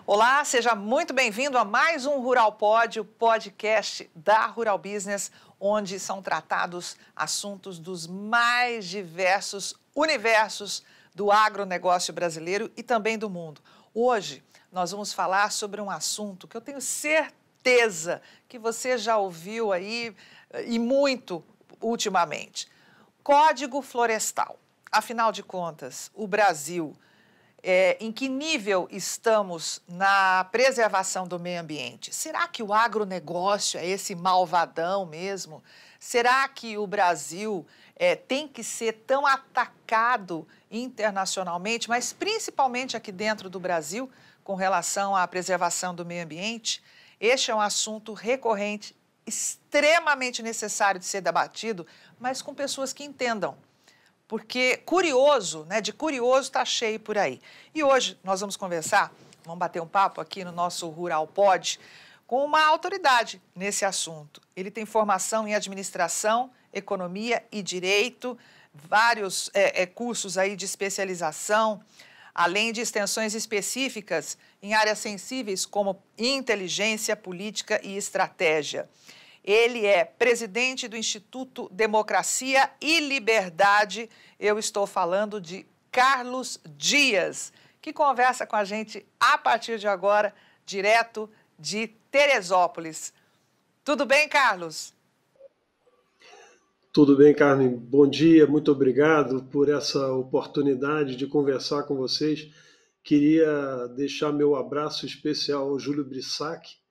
Olá, seja muito bem-vindo a mais um Rural Pod, o podcast da Rural Business, onde são tratados assuntos dos mais diversos universos do agronegócio brasileiro e também do mundo. Hoje nós vamos falar sobre um assunto que eu tenho certeza que você já ouviu aí e muito ultimamente. Código Florestal. Afinal de contas, o Brasil... em que nível estamos na preservação do meio ambiente? Será que o agronegócio é esse malvadão mesmo? Será que o Brasil tem que ser tão atacado internacionalmente, mas principalmente aqui dentro do Brasil, com relação à preservação do meio ambiente? Este é um assunto recorrente, extremamente necessário de ser debatido, mas com pessoas que entendam. Porque curioso, de curioso está cheio por aí. E hoje nós vamos conversar, vamos bater um papo aqui no nosso Rural Pod com uma autoridade nesse assunto. Ele tem formação em administração, economia e direito, vários cursos aí de especialização, além de extensões específicas em áreas sensíveis como inteligência, política e estratégia. Ele é presidente do Instituto Democracia e Liberdade. Eu estou falando de Carlos Dias, que conversa com a gente a partir de agora, direto de Teresópolis. Tudo bem, Carlos? Tudo bem, Carmen. Bom dia, muito obrigado por essa oportunidade de conversar com vocês. Queria deixar meu abraço especial ao Júlio Brissac,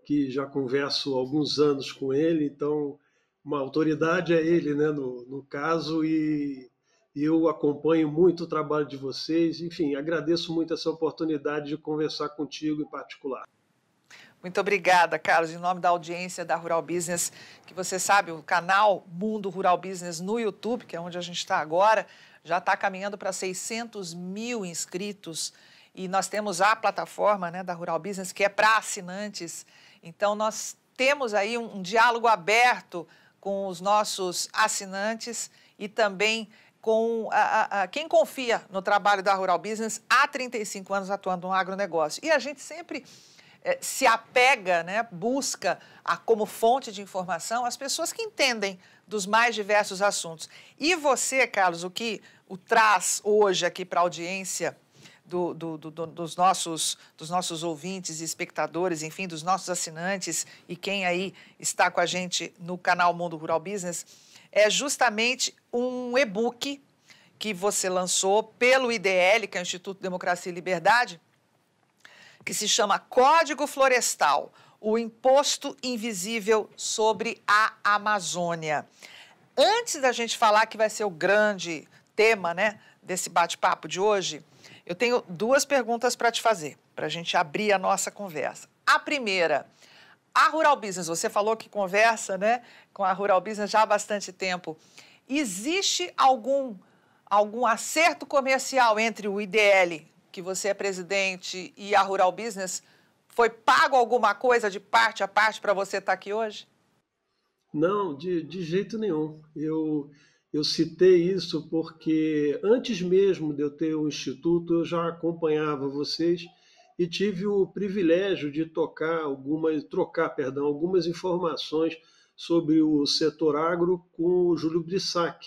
que já converso há alguns anos com ele, então uma autoridade é ele, no caso, e eu acompanho muito o trabalho de vocês. Enfim, agradeço muito essa oportunidade de conversar contigo em particular. Muito obrigada, Carlos, em nome da audiência da Rural Business, que você sabe, o canal Mundo Rural Business no YouTube, que é onde a gente está agora, já está caminhando para 600 mil inscritos, e nós temos a plataforma da Rural Business, que é para assinantes. Então, nós temos aí um diálogo aberto com os nossos assinantes e também com quem confia no trabalho da Rural Business há 35 anos atuando no agronegócio. E a gente sempre se apega, busca como fonte de informação as pessoas que entendem dos mais diversos assuntos. E você, Carlos, o que traz hoje aqui para a audiência dos nossos ouvintes e espectadores, enfim, dos nossos assinantes e quem aí está com a gente no canal Mundo Rural Business, é justamente um e-book que você lançou pelo IDL, que é o Instituto Democracia e Liberdade, que se chama Código Florestal, o imposto invisível sobre a Amazônia. Antes da gente falar que vai ser o grande tema, desse bate-papo de hoje, eu tenho duas perguntas para te fazer, para a gente abrir a nossa conversa. A primeira, a Rural Business, você falou que conversa com a Rural Business já há bastante tempo. Existe algum acerto comercial entre o IDL, que você é presidente, e a Rural Business? Foi pago alguma coisa de parte a parte para você estar aqui hoje? Não, de jeito nenhum. Eu citei isso porque antes mesmo de eu ter o Instituto, eu já acompanhava vocês e tive o privilégio de trocar algumas informações sobre o setor agro com o Júlio Brissac.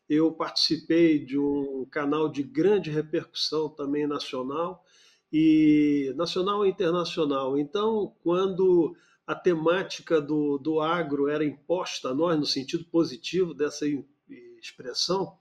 Eu participei de um canal de grande repercussão também nacional e internacional. Então, quando a temática do agro era imposta a nós, no sentido positivo dessa expressão,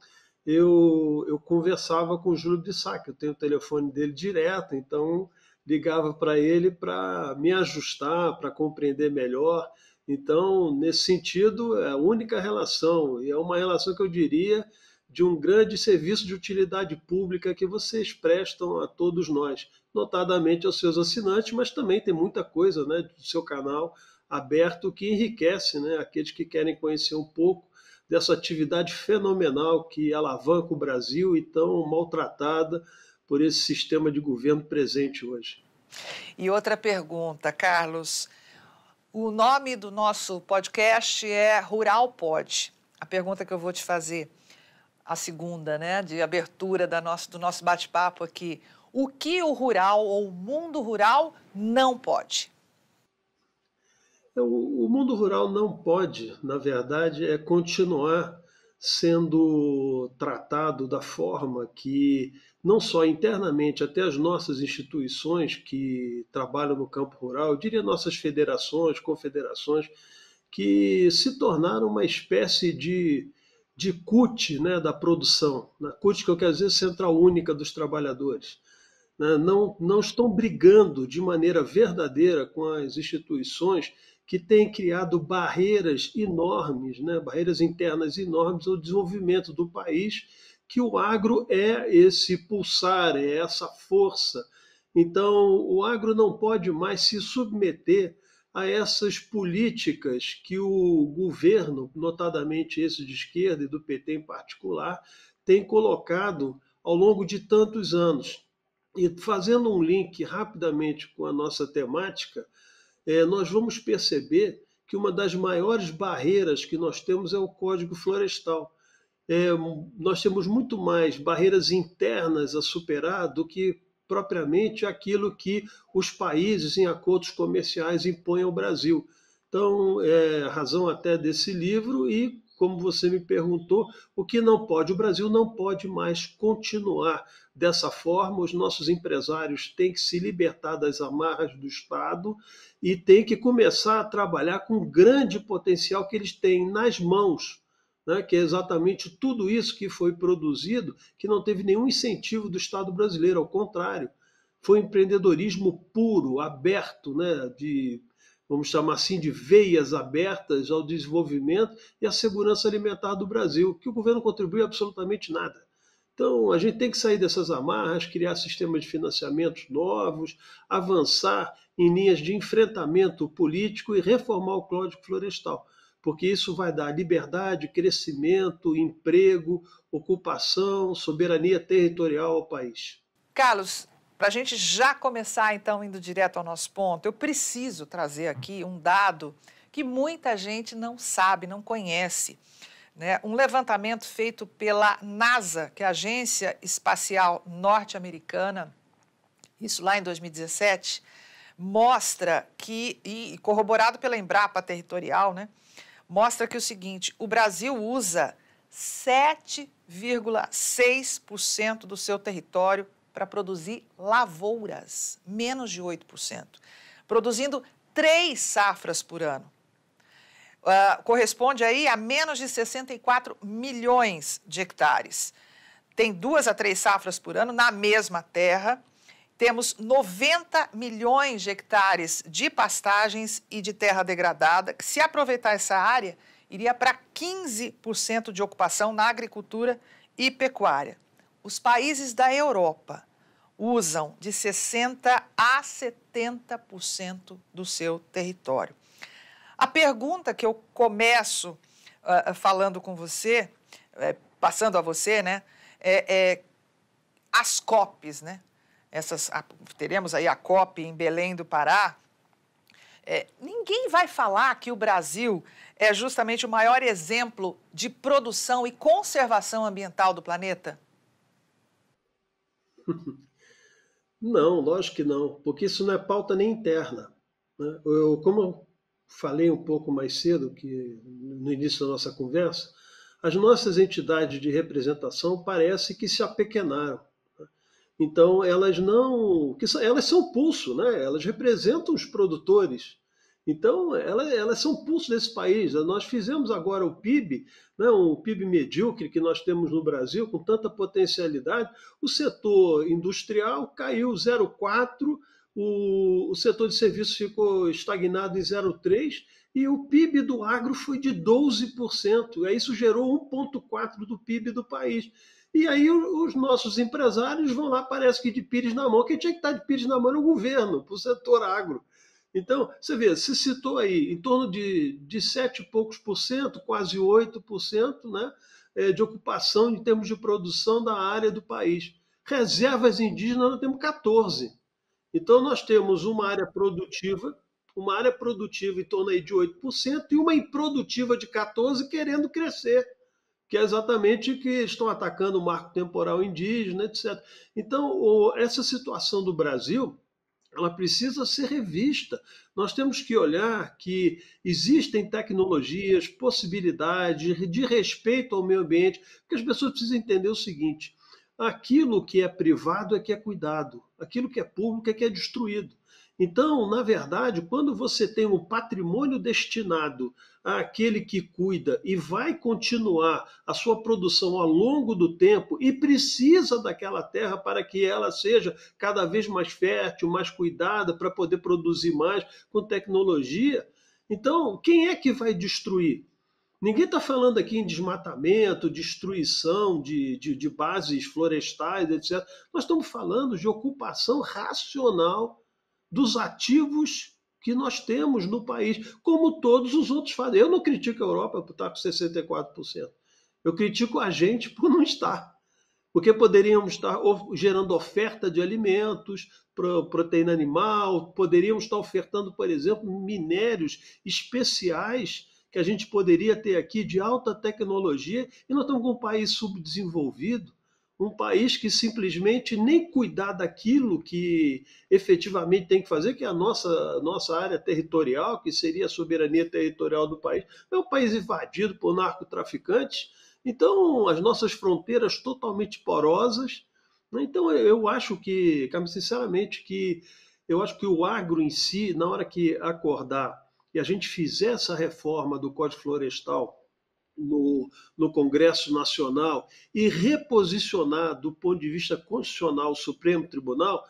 eu conversava com o Júlio Brissac, eu tenho o telefone dele direto, então ligava para ele para me ajustar, para compreender melhor. Então, nesse sentido, é a única relação, e é uma relação que eu diria de um grande serviço de utilidade pública que vocês prestam a todos nós, notadamente aos seus assinantes, mas também tem muita coisa do seu canal aberto que enriquece aqueles que querem conhecer um pouco dessa atividade fenomenal que alavanca o Brasil e tão maltratada por esse sistema de governo presente hoje. E outra pergunta, Carlos. O nome do nosso podcast é Rural Pod. A pergunta que eu vou te fazer, a segunda, de abertura do nosso bate-papo aqui. o que o rural ou o mundo rural não pode? O mundo rural não pode, na verdade, continuar sendo tratado da forma que, não só internamente, até as nossas instituições que trabalham no campo rural, eu diria nossas federações, confederações, que se tornaram uma espécie de CUT, né, da produção. Na CUT, que eu quero dizer, Central Única dos Trabalhadores, né, não estão brigando de maneira verdadeira com as instituições que têm criado barreiras enormes, né, barreiras internas enormes ao desenvolvimento do país, que o agro é esse pulsar, é essa força. Então, o agro não pode mais se submeter a essas políticas que o governo, notadamente esse de esquerda e do PT em particular, tem colocado ao longo de tantos anos. E fazendo um link rapidamente com a nossa temática, nós vamos perceber que uma das maiores barreiras que nós temos é o Código Florestal. É, nós temos muito mais barreiras internas a superar do que propriamente aquilo que os países em acordos comerciais impõem ao Brasil. Então, é a razão até desse livro e, como você me perguntou, o que não pode? O Brasil não pode mais continuar dessa forma, os nossos empresários têm que se libertar das amarras do Estado e têm que começar a trabalhar com o grande potencial que eles têm nas mãos, né, que é exatamente tudo isso que foi produzido, que não teve nenhum incentivo do Estado brasileiro, ao contrário, foi empreendedorismo puro, aberto, né, vamos chamar assim, de veias abertas ao desenvolvimento e à segurança alimentar do Brasil, que o governo contribuiu absolutamente nada. Então, a gente tem que sair dessas amarras, criar sistemas de financiamentos novos, avançar em linhas de enfrentamento político e reformar o Código Florestal, porque isso vai dar liberdade, crescimento, emprego, ocupação, soberania territorial ao país. Carlos, para a gente já começar, então, indo direto ao nosso ponto, eu preciso trazer aqui um dado que muita gente não sabe, não conhece, né? Um levantamento feito pela NASA, que é a Agência Espacial Norte-Americana, isso lá em 2017, mostra que, e corroborado pela Embrapa Territorial, né? Mostra que o seguinte, o Brasil usa 7,6% do seu território para produzir lavouras, menos de 8%, produzindo 3 safras por ano. Corresponde aí a menos de 64 milhões de hectares. Tem 2 a 3 safras por ano na mesma terra. Temos 90 milhões de hectares de pastagens e de terra degradada, que se aproveitar essa área, iria para 15% de ocupação na agricultura e pecuária. Os países da Europa usam de 60% a 70% do seu território. A pergunta que eu começo falando com você, passando a você, né, as COPs, né? Teremos aí a COP em Belém do Pará. Ninguém vai falar que o Brasil é justamente o maior exemplo de produção e conservação ambiental do planeta? Não, lógico que não, porque isso não é pauta nem interna, né? Como eu falei um pouco mais cedo, que no início da nossa conversa, as nossas entidades de representação parece que se apequenaram. Então, elas não. Elas são pulso, né? Elas representam os produtores. Então, elas são pulso desse país. Nós fizemos agora o PIB, né, um PIB medíocre que nós temos no Brasil, com tanta potencialidade. O setor industrial caiu 0,4%, o setor de serviços ficou estagnado em 0,3%, e o PIB do agro foi de 12%. Aí isso gerou 1,4% do PIB do país. E aí os nossos empresários vão lá, parece que de pires na mão. Quem tinha que estar de pires na mão era o governo, para o setor agro. Então, você vê, se citou aí em torno de 7 e poucos por cento, quase 8%, né, de ocupação em termos de produção da área do país. Reservas indígenas nós temos 14%. Então, nós temos uma área produtiva em torno aí de 8% e uma improdutiva de 14% querendo crescer. que é exatamente que estão atacando o marco temporal indígena, etc. Então, essa situação do Brasil, ela precisa ser revista. Nós temos que olhar que existem tecnologias, possibilidades de respeito ao meio ambiente, porque as pessoas precisam entender o seguinte: aquilo que é privado é que é cuidado, aquilo que é público é que é destruído. Então, na verdade, quando você tem um patrimônio destinado àquele que cuida e vai continuar a sua produção ao longo do tempo e precisa daquela terra para que ela seja cada vez mais fértil, mais cuidada, para poder produzir mais com tecnologia, então quem é que vai destruir? Ninguém está falando aqui em desmatamento, destruição de bases florestais, etc. Nós estamos falando de ocupação racional dos ativos que nós temos no país, como todos os outros fazem. Eu não critico a Europa por estar com 64%. Eu critico a gente por não estar. Porque poderíamos estar gerando oferta de alimentos, proteína animal, poderíamos estar ofertando, por exemplo, minérios especiais que a gente poderia ter aqui de alta tecnologia, e nós estamos com um país subdesenvolvido, um país que simplesmente nem cuidar daquilo que efetivamente tem que fazer, que é a nossa área territorial, que seria a soberania territorial do país. É um país invadido por narcotraficantes, então as nossas fronteiras totalmente porosas. Então eu acho que, sinceramente, que eu acho que o agro em si, na hora que acordar e a gente fizer essa reforma do Código Florestal no Congresso Nacional e reposicionar do ponto de vista constitucional o Supremo Tribunal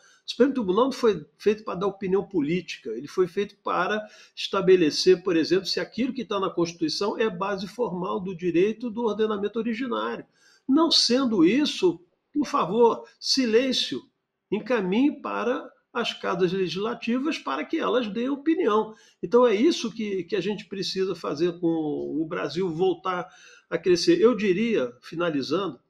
não foi feito para dar opinião política, ele foi feito para estabelecer, por exemplo, se aquilo que está na Constituição é base formal do direito do ordenamento originário. Não sendo isso, por favor, silêncio, encaminhe para as casas legislativas para que elas deem opinião. Então é isso que a gente precisa fazer com o Brasil voltar a crescer. Eu diria, finalizando,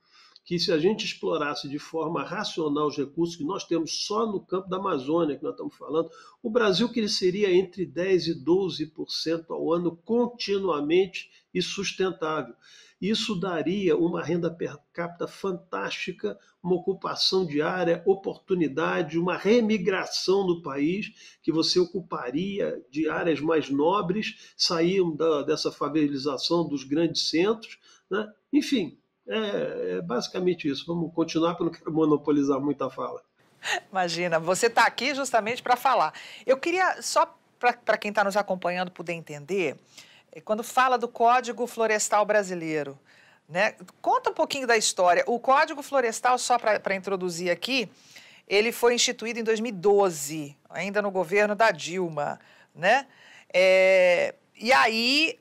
que se a gente explorasse de forma racional os recursos que nós temos só no campo da Amazônia, que nós estamos falando, o Brasil cresceria entre 10% e 12% ao ano continuamente e sustentável. Isso daria uma renda per capita fantástica, uma ocupação diária, oportunidade, uma remigração no país, que você ocuparia de áreas mais nobres, saíam dessa favelização dos grandes centros, né? Enfim, é basicamente isso. Vamos continuar, porque eu não quero monopolizar muito a fala. Imagina, você está aqui justamente para falar. Eu queria, só para quem está nos acompanhando poder entender, quando fala do Código Florestal Brasileiro, né? Conta um pouquinho da história. O Código Florestal, só para introduzir aqui, ele foi instituído em 2012, ainda no governo da Dilma, né? E aí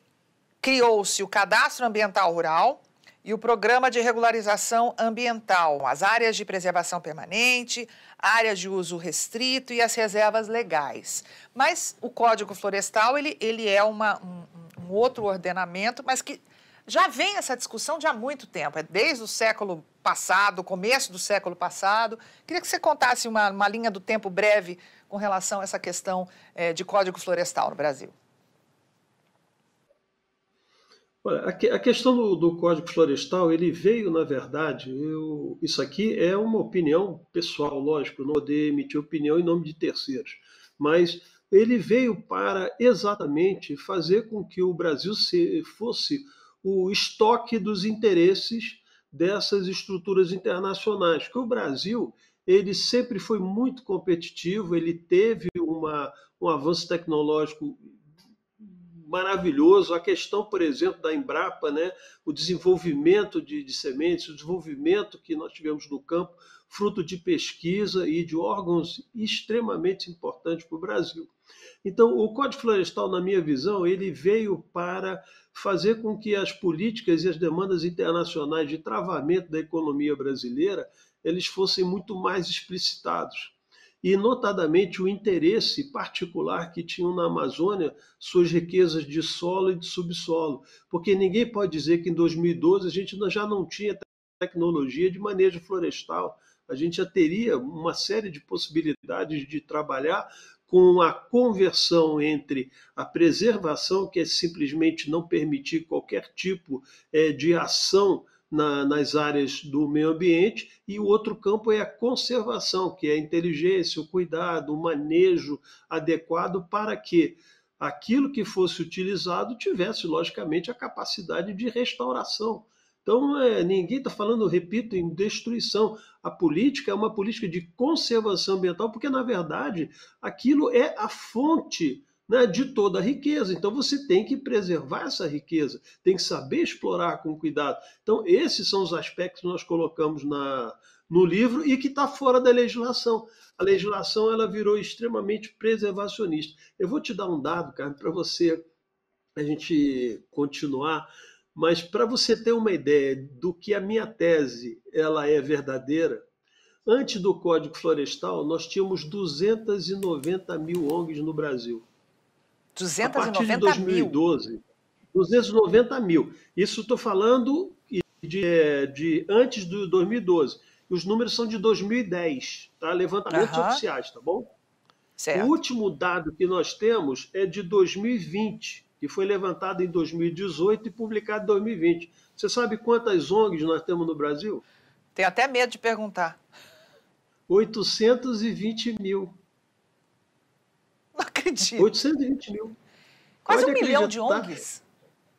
criou-se o Cadastro Ambiental Rural e o Programa de Regularização Ambiental, as áreas de preservação permanente, áreas de uso restrito e as reservas legais. Mas o Código Florestal, ele é um outro ordenamento, mas que já vem essa discussão de há muito tempo, é desde o século passado, começo do século passado. Queria que você contasse uma linha do tempo breve com relação a essa questão de Código Florestal no Brasil. Olha, a questão do Código Florestal, ele veio, na verdade, isso aqui é uma opinião pessoal, lógico, eu não vou poder emitir opinião em nome de terceiros, mas ele veio para exatamente fazer com que o Brasil fosse o estoque dos interesses dessas estruturas internacionais, porque o Brasil ele sempre foi muito competitivo, ele teve um avanço tecnológico maravilhoso. A questão, por exemplo, da Embrapa, né? O desenvolvimento de sementes, o desenvolvimento que nós tivemos no campo, fruto de pesquisa e de órgãos extremamente importantes para o Brasil. Então, o Código Florestal, na minha visão, ele veio para fazer com que as políticas e as demandas internacionais de travamento da economia brasileira eles fossem muito mais explicitados. E, notadamente, o interesse particular que tinham na Amazônia suas riquezas de solo e de subsolo. Porque ninguém pode dizer que em 2012 a gente já não tinha tecnologia de manejo florestal. A gente já teria uma série de possibilidades de trabalhar com a conversão entre a preservação, que é simplesmente não permitir qualquer tipo de ação nas áreas do meio ambiente, e o outro campo é a conservação, que é a inteligência, o cuidado, o manejo adequado para que aquilo que fosse utilizado tivesse, logicamente, a capacidade de restauração. Então, ninguém está falando, repito, em destruição. A política é uma política de conservação ambiental, porque, na verdade, aquilo é a fonte, né, de toda a riqueza. Então, você tem que preservar essa riqueza, tem que saber explorar com cuidado. Então, esses são os aspectos que nós colocamos no livro e que está fora da legislação. A legislação ela virou extremamente preservacionista. Eu vou te dar um dado, cara, para a gente continuar. Mas para você ter uma ideia do que a minha tese ela é verdadeira, antes do Código Florestal, nós tínhamos 290 mil ONGs no Brasil. A partir de 2012, 290 mil. Isso estou falando de antes de 2012. Os números são de 2010, tá? Levantamentos oficiais, tá bom? Certo. O último dado que nós temos é de 2020, que foi levantado em 2018 e publicado em 2020. Você sabe quantas ONGs nós temos no Brasil? Tenho até medo de perguntar. 820 mil. Não acredito. 820 mil. Quase 1 milhão de ONGs.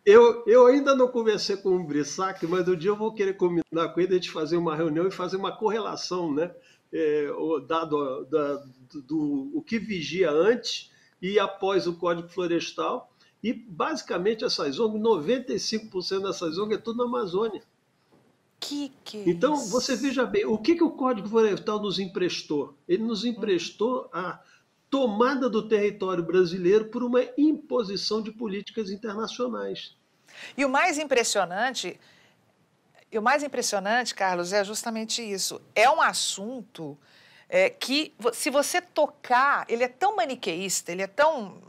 Eu ainda não conversei com o Brissac, mas um dia eu vou querer combinar com ele, a gente fazer uma reunião e fazer uma correlação, né? O dado do que vigia antes e após o Código Florestal. E, basicamente, essas ONGs, 95% dessas ONGs é tudo na Amazônia. Então, você veja bem, o que o Código Florestal nos emprestou? Ele nos emprestou a tomada do território brasileiro por uma imposição de políticas internacionais. E o mais impressionante, Carlos, é justamente isso. É um assunto que, se você tocar, ele é tão maniqueísta,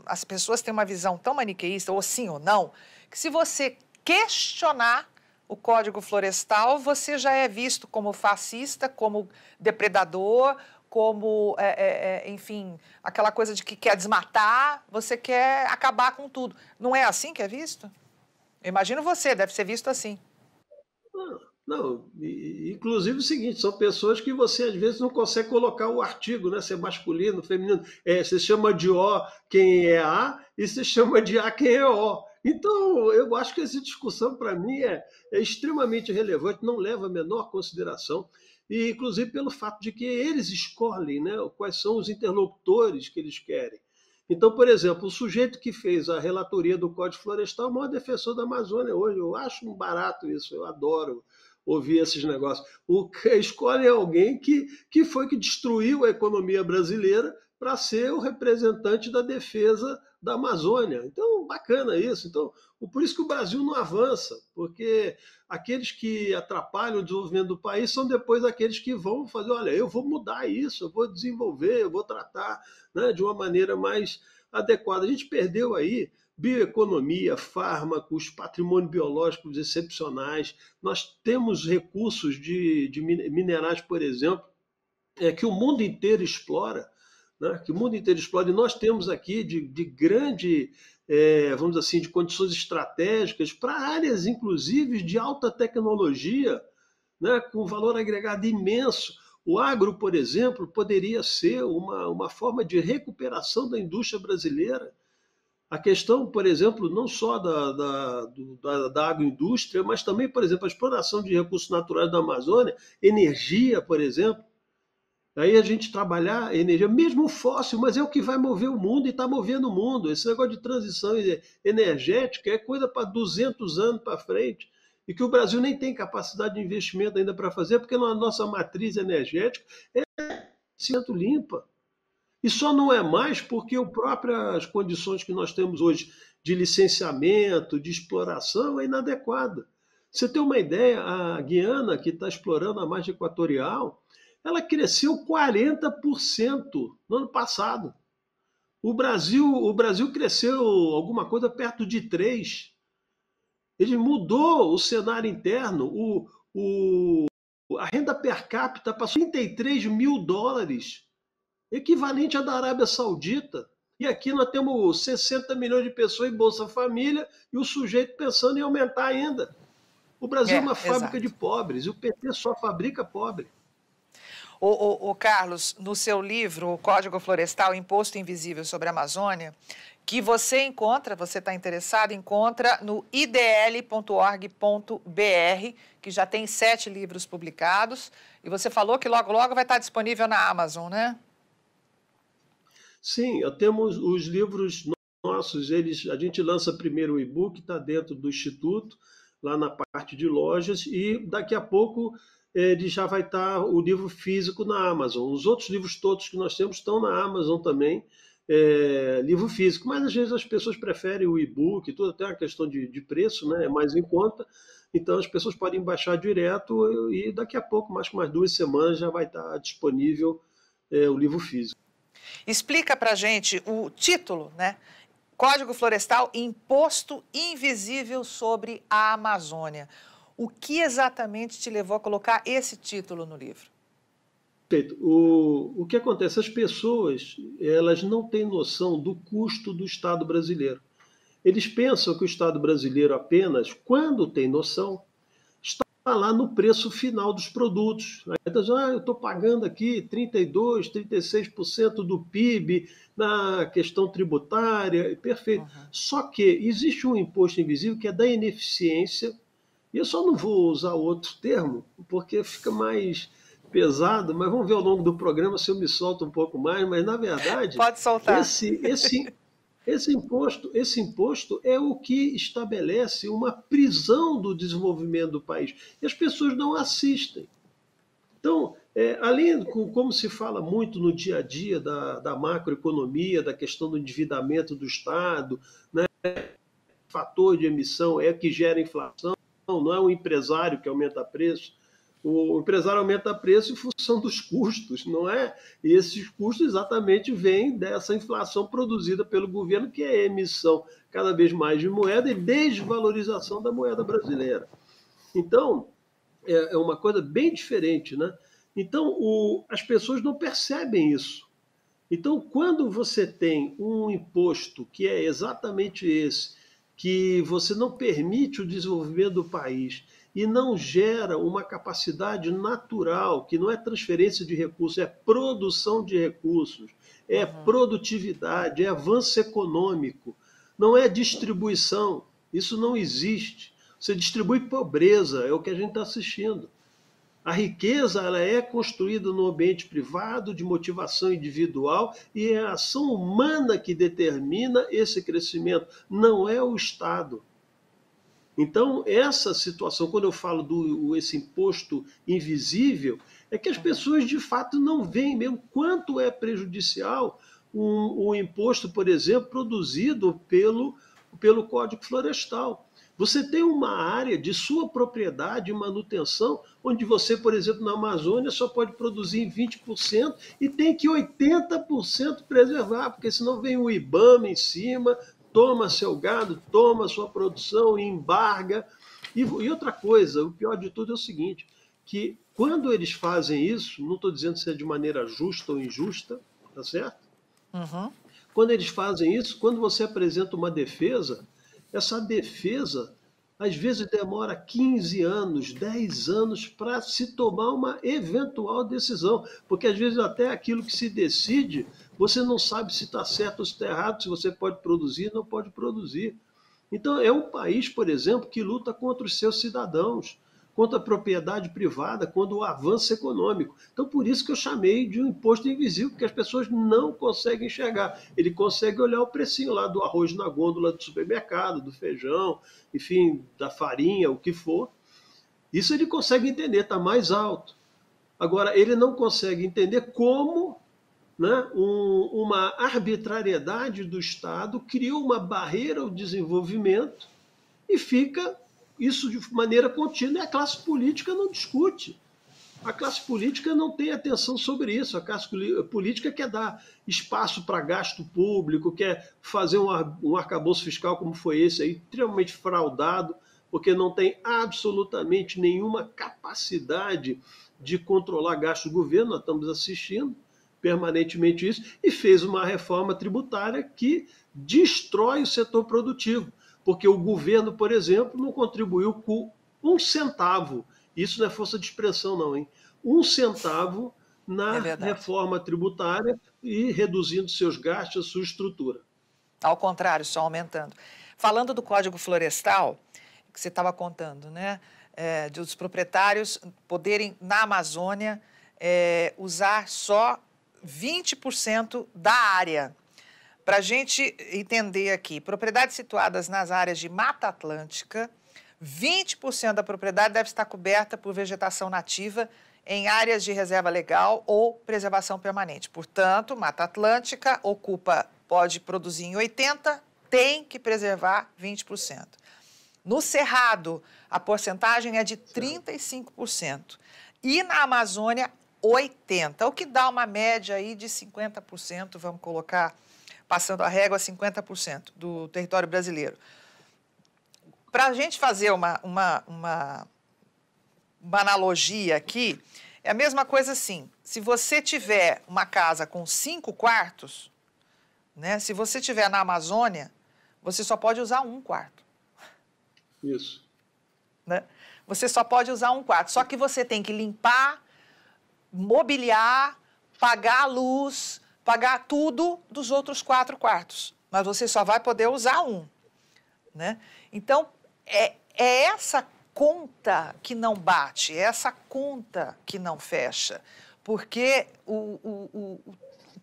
as pessoas têm uma visão tão maniqueísta, ou sim ou não, que se você questionar o Código Florestal, você já é visto como fascista, como depredador, como, enfim, aquela coisa de que quer desmatar, você quer acabar com tudo. Não é assim que é visto? Eu imagino você, deve ser visto assim. Não, inclusive o seguinte, são pessoas que você às vezes não consegue colocar o artigo, né? Se é masculino, feminino. Você chama de O quem é A e você chama de A quem é O. Então, eu acho que essa discussão, para mim, é extremamente relevante, não leva a menor consideração, e inclusive pelo fato de que eles escolhem, né, quais são os interlocutores que eles querem. Então, por exemplo, o sujeito que fez a relatoria do Código Florestal é o maior defensor da Amazônia hoje. Eu acho um barato isso, eu adoro ouvir esses negócios. Escolhe alguém que destruiu a economia brasileira para ser o representante da defesa da Amazônia. Então, bacana isso. Então, por isso que o Brasil não avança, porque aqueles que atrapalham o desenvolvimento do país são depois aqueles que vão fazer, olha, eu vou mudar isso, eu vou desenvolver, eu vou tratar, né, de uma maneira mais adequada. A gente perdeu aí bioeconomia, fármacos, patrimônio biológico excepcionais. Nós temos recursos de minerais, por exemplo, que o mundo inteiro explora, né? Que o mundo inteiro explora. E nós temos aqui de grande, vamos dizer assim, de condições estratégicas para áreas, inclusive, de alta tecnologia, né? Com valor agregado imenso. O agro, por exemplo, poderia ser uma forma de recuperação da indústria brasileira. A questão, por exemplo, não só da agroindústria, mas também, por exemplo, a exploração de recursos naturais da Amazônia, energia, por exemplo. Aí a gente trabalhar energia, mesmo fóssil, mas é o que vai mover o mundo e está movendo o mundo. Esse negócio de transição energética é coisa para 200 anos para frente, e que o Brasil nem tem capacidade de investimento ainda para fazer, porque a nossa matriz energética é 100% limpa. E só não é mais porque as próprias condições que nós temos hoje de licenciamento, de exploração, é inadequada. Você tem uma ideia, a Guiana, que está explorando a margem equatorial, ela cresceu 40% no ano passado. O Brasil cresceu alguma coisa perto de 3%. Ele mudou o cenário interno. A renda per capita passou de $33 mil. equivalente à da Arábia Saudita. E aqui nós temos 60 milhões de pessoas em Bolsa Família e o sujeito pensando em aumentar ainda. O Brasil é uma fábrica de Exato. pobres e o PT só fabrica pobre. O Carlos, no seu livro, O Código Florestal, Imposto Invisível sobre a Amazônia, que você encontra, você está interessado, encontra no idl.org.br, que já tem 7 livros publicados, e você falou que logo, logo vai estar disponível na Amazon, né? Sim, temos os livros nossos, a gente lança primeiro o e-book, está dentro do Instituto, lá na parte de lojas, e daqui a pouco ele já vai estar o livro físico na Amazon. Os outros livros todos que nós temos estão na Amazon também, livro físico, mas às vezes as pessoas preferem o e-book, tudo até uma questão de preço, né? É mais em conta, então as pessoas podem baixar direto e daqui a pouco, mais que umas 2 semanas, já vai estar disponível o livro físico. Explica para a gente o título, né? Código Florestal, Imposto Invisível sobre a Amazônia. O que exatamente te levou a colocar esse título no livro? Perfeito. O que acontece? As pessoas elas não têm noção do custo do Estado brasileiro. Eles pensam que o Estado brasileiro apenas, quando tem noção, está lá no preço final dos produtos. Então, eu estou pagando aqui 32%, 36% do PIB na questão tributária, perfeito. Só que existe um imposto invisível que é da ineficiência, e eu só não vou usar outro termo, porque fica mais pesado, mas vamos ver ao longo do programa se eu me solto um pouco mais, mas na verdade, Pode soltar. esse imposto é o que estabelece uma prisão do desenvolvimento do país. E as pessoas não assistem. Então, além, como se fala muito no dia a dia da macroeconomia, da questão do endividamento do Estado, né, fator de emissão é que gera inflação, não é o empresário que aumenta preço. O empresário aumenta preço em função dos custos, não é? E esses custos exatamente vêm dessa inflação produzida pelo governo, que é a emissão cada vez mais de moeda e desvalorização da moeda brasileira. Então, é uma coisa bem diferente, né? Então, as pessoas não percebem isso. Então, quando você tem um imposto que é exatamente esse, que você não permite o desenvolvimento do país e não gera uma capacidade natural, que não é transferência de recursos, é produção de recursos, é produtividade, é avanço econômico, não é distribuição. Isso não existe. Você distribui pobreza, é o que a gente está assistindo. A riqueza ela é construída no ambiente privado, de motivação individual, e é a ação humana que determina esse crescimento, não é o Estado. Então, essa situação, quando eu falo esse imposto invisível, é que as pessoas de fato não veem mesmo quanto é prejudicial um imposto, por exemplo, produzido pelo Código Florestal. Você tem uma área de sua propriedade e manutenção, onde você, por exemplo, na Amazônia, só pode produzir em 20% e tem que 80% preservar, porque senão vem o IBAMA em cima, toma seu gado, toma sua produção e embarga. E outra coisa, o pior de tudo é o seguinte, que quando eles fazem isso, não estou dizendo se é de maneira justa ou injusta, tá certo? Quando eles fazem isso, quando você apresenta uma defesa, essa defesa, às vezes, demora 15 anos, 10 anos para se tomar uma eventual decisão. Porque, às vezes, até aquilo que se decide, você não sabe se está certo ou se está errado, se você pode produzir ou não pode produzir. Então, é um país, por exemplo, que luta contra os seus cidadãos, contra a propriedade privada, contra o avanço econômico. Então, por isso que eu chamei de um imposto invisível, porque as pessoas não conseguem enxergar. Ele consegue olhar o precinho lá do arroz na gôndola do supermercado, do feijão, enfim, da farinha, o que for. Isso ele consegue entender, está mais alto. Agora, ele não consegue entender como, né, uma arbitrariedade do Estado criou uma barreira ao desenvolvimento e fica isso de maneira contínua, e a classe política não discute. A classe política não tem atenção sobre isso. A classe política quer dar espaço para gasto público, quer fazer um arcabouço fiscal como foi esse aí, extremamente fraudado, porque não tem absolutamente nenhuma capacidade de controlar gastos do governo, nós estamos assistindo, permanentemente isso e fez uma reforma tributária que destrói o setor produtivo, porque o governo, por exemplo, não contribuiu com um centavo. Isso não é força de expressão, não, hein? Um centavo É na verdade. reforma tributária e reduzindo seus gastos, sua estrutura. Ao contrário, só aumentando. Falando do Código Florestal, que você estava contando, né? Dos proprietários poderem, na Amazônia, usar só 20% da área. Para a gente entender aqui, propriedades situadas nas áreas de Mata Atlântica, 20% da propriedade deve estar coberta por vegetação nativa em áreas de reserva legal ou preservação permanente. Portanto, Mata Atlântica pode produzir em 80%, tem que preservar 20%. No Cerrado, a porcentagem é de 35%. E na Amazônia, 80%, o que dá uma média aí de 50%, vamos colocar, passando a régua, 50% do território brasileiro. Para a gente fazer uma analogia aqui, é a mesma coisa assim, se você tiver uma casa com 5 quartos, né, se você tiver na Amazônia, você só pode usar 1 quarto. Isso. Né? Você só pode usar 1 quarto, só que você tem que limpar, mobiliar, pagar a luz, pagar tudo dos outros 4 quartos, mas você só vai poder usar 1. Né? Então, é essa conta que não bate, é essa conta que não fecha, porque o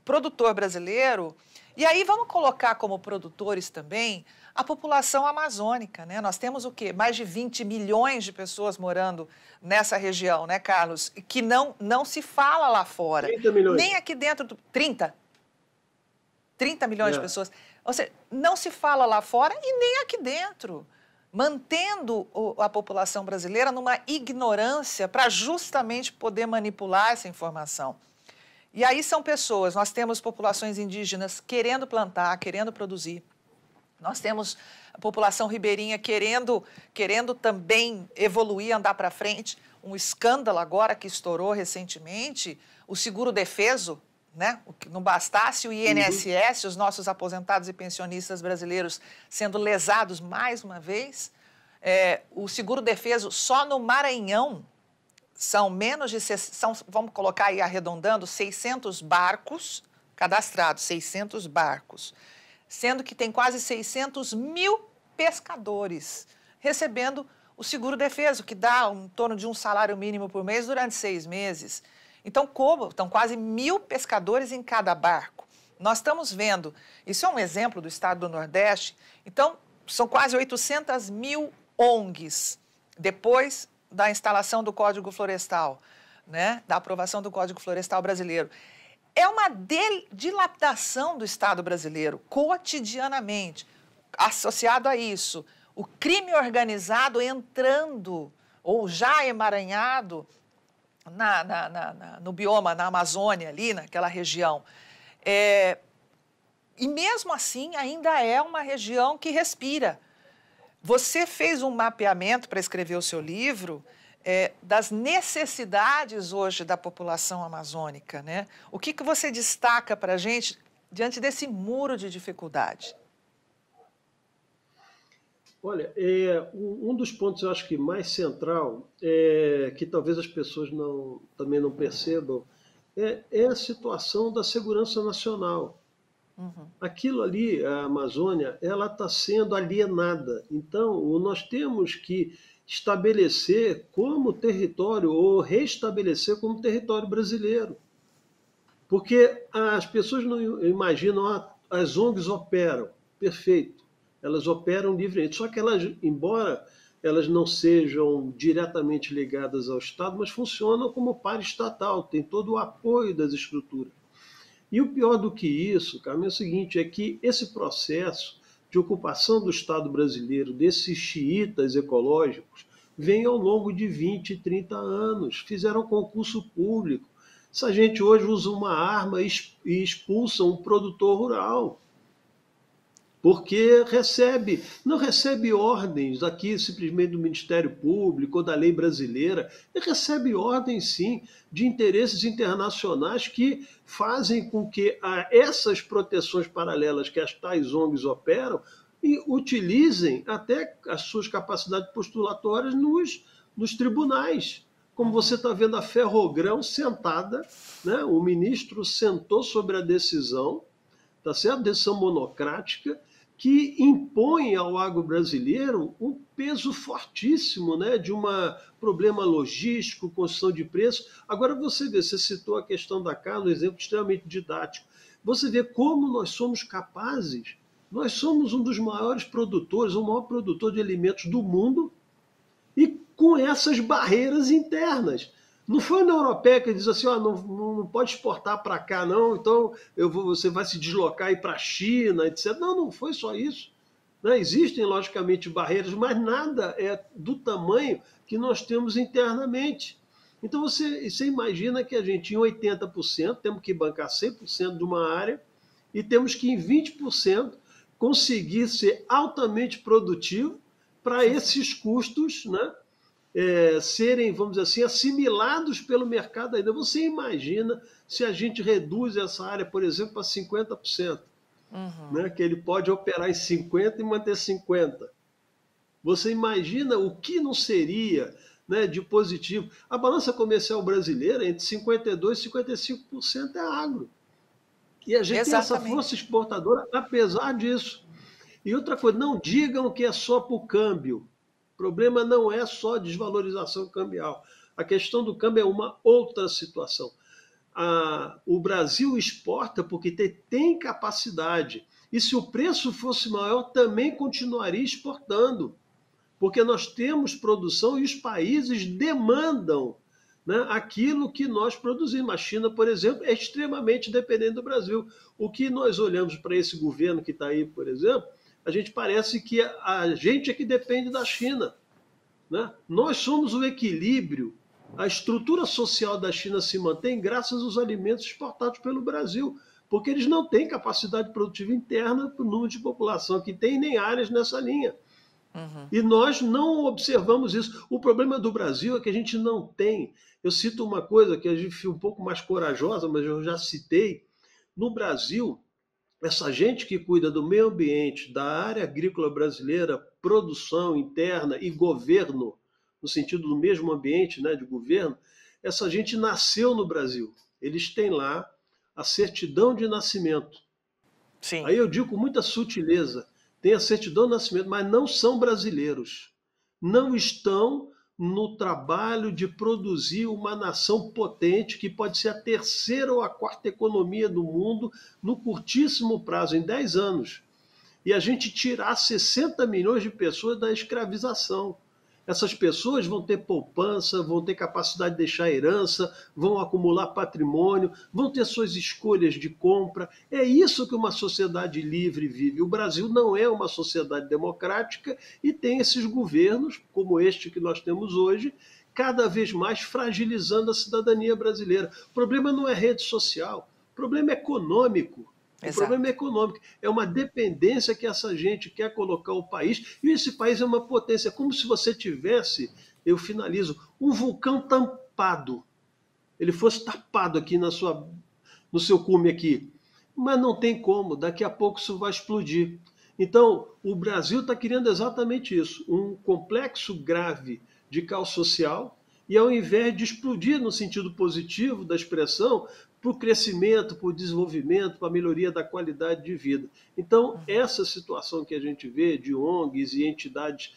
produtor brasileiro, e aí vamos colocar como produtores também a população amazônica, né? Nós temos o quê? Mais de 20 milhões de pessoas morando nessa região, né, Carlos? Que não se fala lá fora. 30 milhões. Nem aqui dentro do... 30 milhões de pessoas. Ou seja, não se fala lá fora e nem aqui dentro, mantendo a população brasileira numa ignorância para justamente poder manipular essa informação. E aí são pessoas, nós temos populações indígenas querendo plantar, querendo produzir. Nós temos a população ribeirinha querendo também evoluir, andar para frente. Um escândalo agora que estourou recentemente, o seguro-defeso, né? Não bastasse o INSS, os nossos aposentados e pensionistas brasileiros sendo lesados mais uma vez, o seguro-defeso só no Maranhão são menos de, vamos colocar aí arredondando, 600 barcos cadastrados, 600 barcos, sendo que tem quase 600 mil pescadores recebendo o seguro-defeso, que dá em torno de um salário mínimo por mês durante 6 meses. Então, estão quase 1.000 pescadores em cada barco. Nós estamos vendo, isso é um exemplo do estado do Nordeste, então são quase 800 mil ONGs, depois da instalação do Código Florestal, né, da aprovação do Código Florestal brasileiro. É uma dilapidação do Estado brasileiro, cotidianamente. Associado a isso, o crime organizado entrando, ou já emaranhado, no bioma, na Amazônia, ali naquela região. E mesmo assim, ainda é uma região que respira. Você fez um mapeamento para escrever o seu livro das necessidades hoje da população amazônica, né? O que você destaca para a gente diante desse muro de dificuldade? Olha, um dos pontos eu acho que mais central, que talvez as pessoas também não percebam, é a situação da segurança nacional. Uhum. Aquilo ali, a Amazônia, ela está sendo alienada. Então, nós temos que estabelecer como território, ou restabelecer como território brasileiro. Porque as pessoas não imaginam, as ONGs operam, perfeito, elas operam livremente, só que elas, embora elas não sejam diretamente ligadas ao Estado, mas funcionam como paraestatal, tem todo o apoio das estruturas. E o pior do que isso, Carmen, é o seguinte, é que esse processo de ocupação do Estado brasileiro, desses xiitas ecológicos, vem ao longo de 20, 30 anos. Fizeram concurso público. Essa gente hoje usa uma arma e expulsa um produtor rural. porque não recebe ordens aqui simplesmente do Ministério Público ou da lei brasileira, ele recebe ordens sim de interesses internacionais que fazem com que essas proteções paralelas que as tais ONGs operam e utilizem até as suas capacidades postulatórias nos tribunais. Como você está vendo a Ferrogrão sentada, né? O ministro sentou sobre a decisão, tá certo? Decisão monocrática, que impõe ao agro brasileiro um peso fortíssimo, né, de um problema logístico, construção de preço. Agora você vê, você citou a questão da carne, um exemplo extremamente didático. Você vê como nós somos capazes, nós somos um dos maiores produtores, o maior produtor de alimentos do mundo, e com essas barreiras internas. Não foi a União Europeia que diz assim, não pode exportar para cá, não, então você vai se deslocar e ir para a China, etc. Não foi só isso. Né? Existem, logicamente, barreiras, mas nada é do tamanho que nós temos internamente. Então você imagina que a gente, em 80%, temos que bancar 100% de uma área e temos que, em 20%, conseguir ser altamente produtivo para esses custos, né? Serem, vamos dizer assim, assimilados pelo mercado ainda. Você imagina se a gente reduz essa área, por exemplo, para 50%, né? Que ele pode operar em 50% e manter 50%. Você imagina o que não seria, né, de positivo. A balança comercial brasileira, entre 52% e 55% é agro. E a gente tem essa força exportadora apesar disso. E outra coisa, não digam que é só para o câmbio. O problema não é só desvalorização cambial. A questão do câmbio é uma outra situação. O Brasil exporta porque tem capacidade. E se o preço fosse maior, também continuaria exportando. Porque nós temos produção e os países demandam, né, aquilo que nós produzimos. A China, por exemplo, é extremamente dependente do Brasil. O que nós olhamos para esse governo que está aí, por exemplo, a gente parece que a gente é que depende da China. Né? Nós somos o equilíbrio. A estrutura social da China se mantém graças aos alimentos exportados pelo Brasil, porque eles não têm capacidade produtiva interna para o número de população que tem, nem áreas nessa linha. E nós não observamos isso. O problema do Brasil é que a gente não tem. Eu cito uma coisa que a gente foi um pouco mais corajosa, mas eu já citei. No Brasil, essa gente que cuida do meio ambiente, da área agrícola brasileira, produção interna e governo, no sentido do mesmo ambiente, né, de governo, essa gente nasceu no Brasil. Eles têm lá a certidão de nascimento. Sim. Aí eu digo com muita sutileza, tem a certidão de nascimento, mas não são brasileiros. Não estão no trabalho de produzir uma nação potente que pode ser a terceira ou a quarta economia do mundo no curtíssimo prazo, em 10 anos. E a gente tirar 60 milhões de pessoas da escravização. Essas pessoas vão ter poupança, vão ter capacidade de deixar herança, vão acumular patrimônio, vão ter suas escolhas de compra. É isso que uma sociedade livre vive. O Brasil não é uma sociedade democrática e tem esses governos, como este que nós temos hoje, cada vez mais fragilizando a cidadania brasileira. O problema não é rede social, o problema é econômico. O problema é econômico, é uma dependência que essa gente quer colocar o país, e esse país é uma potência, como se você tivesse, eu finalizo, um vulcão tampado. Ele fosse tapado aqui no seu cume aqui. Mas não tem como, daqui a pouco isso vai explodir. Então, o Brasil está querendo exatamente isso, um complexo grave de caos social, e ao invés de explodir no sentido positivo da expressão, para o crescimento, para o desenvolvimento, para a melhoria da qualidade de vida. Então, essa situação que a gente vê de ONGs e entidades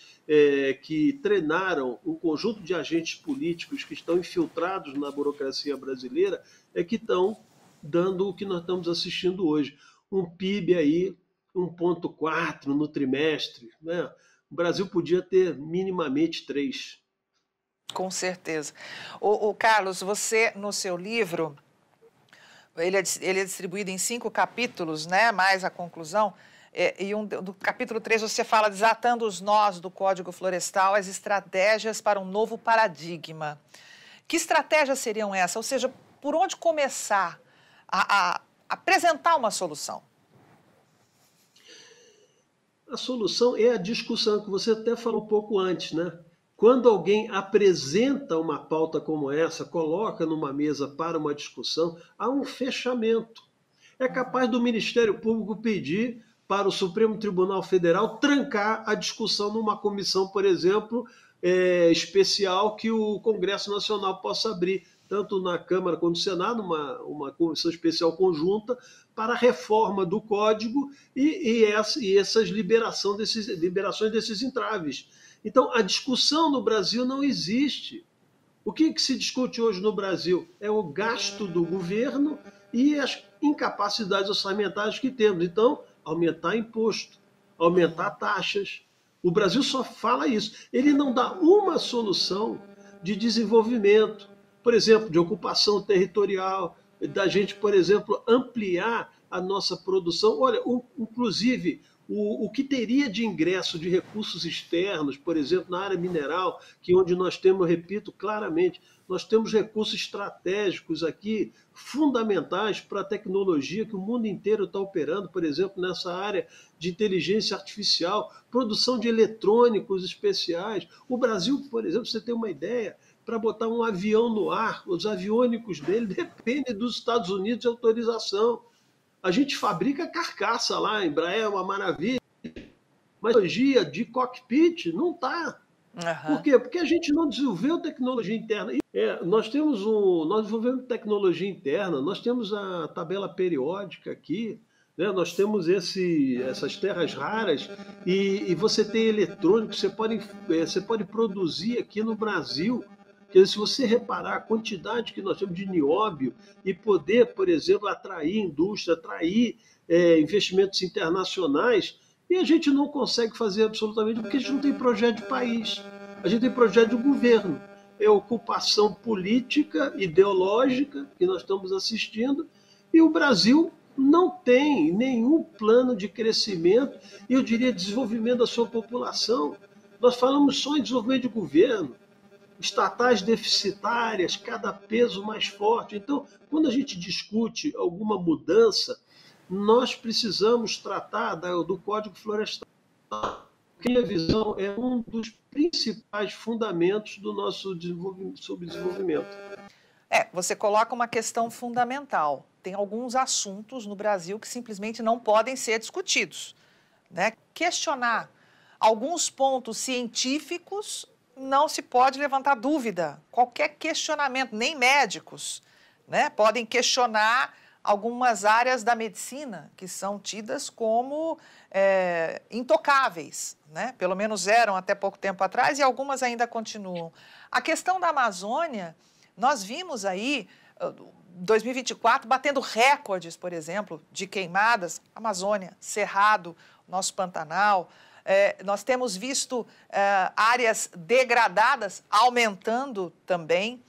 que treinaram um conjunto de agentes políticos que estão infiltrados na burocracia brasileira é que estão dando o que nós estamos assistindo hoje. Um PIB aí, 1,4 no trimestre. Né? O Brasil podia ter minimamente 3. Com certeza. O Carlos, você, no seu livro... Ele é distribuído em 5 capítulos, né, mais a conclusão, do capítulo 3 você fala desatando os nós do Código Florestal, as estratégias para um novo paradigma. Que estratégias seriam essas? Ou seja, por onde começar a apresentar uma solução? A solução é a discussão, que você até falou um pouco antes, né? Quando alguém apresenta uma pauta como essa, coloca numa mesa para uma discussão, há um fechamento. É capaz do Ministério Público pedir para o Supremo Tribunal Federal trancar a discussão numa comissão, por exemplo, especial que o Congresso Nacional possa abrir, tanto na Câmara quanto no Senado, uma comissão especial conjunta para a reforma do Código e essas liberações desses entraves. Então, a discussão no Brasil não existe. O que se discute hoje no Brasil é o gasto do governo e as incapacidades orçamentárias que temos. Então, aumentar imposto, aumentar taxas. O Brasil só fala isso. Ele não dá uma solução de desenvolvimento, por exemplo, de ocupação territorial, da gente, por exemplo, ampliar a nossa produção. Olha, inclusive, o que teria de ingresso de recursos externos, por exemplo, na área mineral, que onde nós temos, repito claramente, nós temos recursos estratégicos aqui, fundamentais para a tecnologia que o mundo inteiro está operando, por exemplo, nessa área de inteligência artificial, produção de eletrônicos especiais. O Brasil, por exemplo, você tem uma ideia, para botar um avião no ar, os aviônicos dele dependem dos Estados Unidos de autorização. A gente fabrica carcaça lá, a Embraer é uma maravilha, mas a tecnologia de cockpit não está. Por quê? Porque a gente não desenvolveu tecnologia interna. Nós desenvolvemos tecnologia interna, nós temos a tabela periódica aqui, né? Nós temos essas terras raras e você tem eletrônico, você pode produzir aqui no Brasil. Quer dizer, se você reparar a quantidade que nós temos de nióbio e poder, por exemplo, atrair indústria, atrair investimentos internacionais, e a gente não consegue fazer absolutamente porque a gente não tem projeto de país, a gente tem projeto de governo. É ocupação política, ideológica que nós estamos assistindo, e o Brasil não tem nenhum plano de crescimento e, eu diria, desenvolvimento da sua população. Nós falamos só em desenvolvimento de governo, estatais deficitárias, cada peso mais forte. Então, quando a gente discute alguma mudança, nós precisamos tratar do Código Florestal, que, na minha visão, é um dos principais fundamentos do nosso subdesenvolvimento. Você coloca uma questão fundamental. Tem alguns assuntos no Brasil que simplesmente não podem ser discutidos, né? Questionar alguns pontos científicos não se pode levantar dúvida. Qualquer questionamento, nem médicos, né, podem questionar algumas áreas da medicina que são tidas como intocáveis, né? Pelo menos eram até pouco tempo atrás e algumas ainda continuam. A questão da Amazônia, nós vimos aí 2024 batendo recordes, por exemplo, de queimadas, Amazônia, Cerrado, nosso Pantanal. Nós temos visto áreas degradadas aumentando também.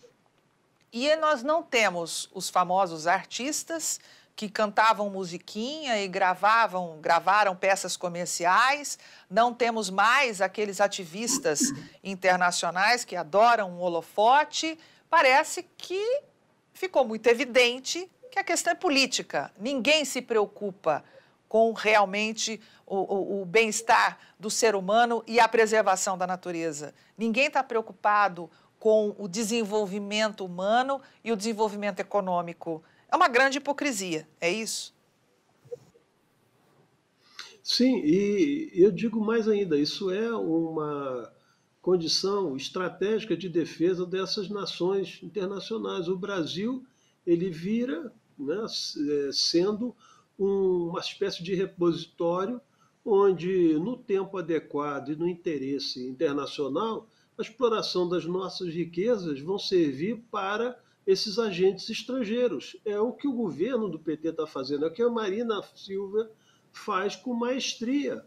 E nós não temos os famosos artistas que cantavam musiquinha e gravaram peças comerciais. Não temos mais aqueles ativistas internacionais que adoram um holofote. Parece que ficou muito evidente que a questão é política. Ninguém se preocupa com realmente o bem-estar do ser humano e a preservação da natureza. Ninguém está preocupado com o desenvolvimento humano e o desenvolvimento econômico. É uma grande hipocrisia, é isso? Sim, e eu digo mais ainda, isso é uma condição estratégica de defesa dessas nações internacionais. O Brasil, ele vira, né, sendo uma espécie de repositório onde, no tempo adequado e no interesse internacional, a exploração das nossas riquezas vão servir para esses agentes estrangeiros. É o que o governo do PT está fazendo, é o que a Marina Silva faz com maestria.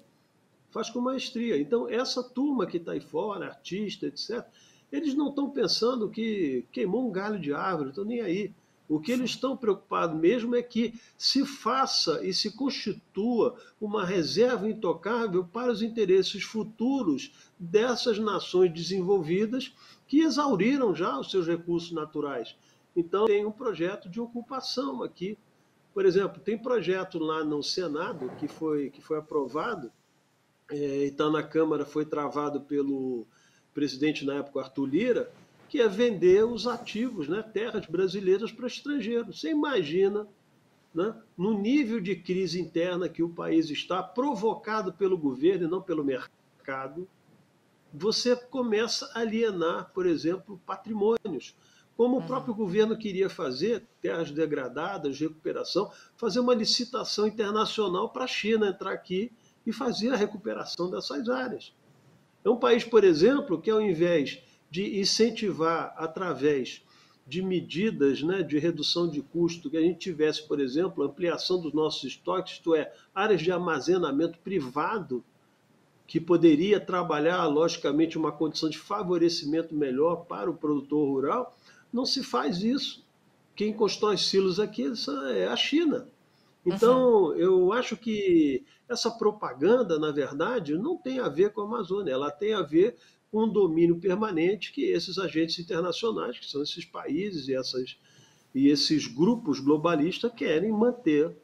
Então, essa turma que está aí fora, artista, etc., eles não estão pensando que queimou um galho de árvore, estão nem aí. O que eles estão preocupados mesmo é que se faça e se constitua uma reserva intocável para os interesses futuros dessas nações desenvolvidas que exauriram já os seus recursos naturais. Então, tem um projeto de ocupação aqui. Por exemplo, tem projeto lá no Senado que foi aprovado e está na Câmara, foi travado pelo presidente na época, Arthur Lira, que é vender os ativos, né, terras brasileiras para estrangeiros. Você imagina, né, no nível de crise interna que o país está, provocado pelo governo e não pelo mercado, você começa a alienar, por exemplo, patrimônios, como o próprio governo queria fazer, terras degradadas, recuperação, fazer uma licitação internacional para a China entrar aqui e fazer a recuperação dessas áreas. É um país, por exemplo, que ao invés de incentivar através de medidas, né, de redução de custo, que a gente tivesse, por exemplo, ampliação dos nossos estoques, isto é, áreas de armazenamento privado, que poderia trabalhar, logicamente, uma condição de favorecimento melhor para o produtor rural, não se faz isso. Quem constrói silos aqui é a China. Então, eu acho que essa propaganda, na verdade, não tem a ver com a Amazônia, ela tem a ver com um domínio permanente que esses agentes internacionais, que são esses países e esses grupos globalistas, querem manter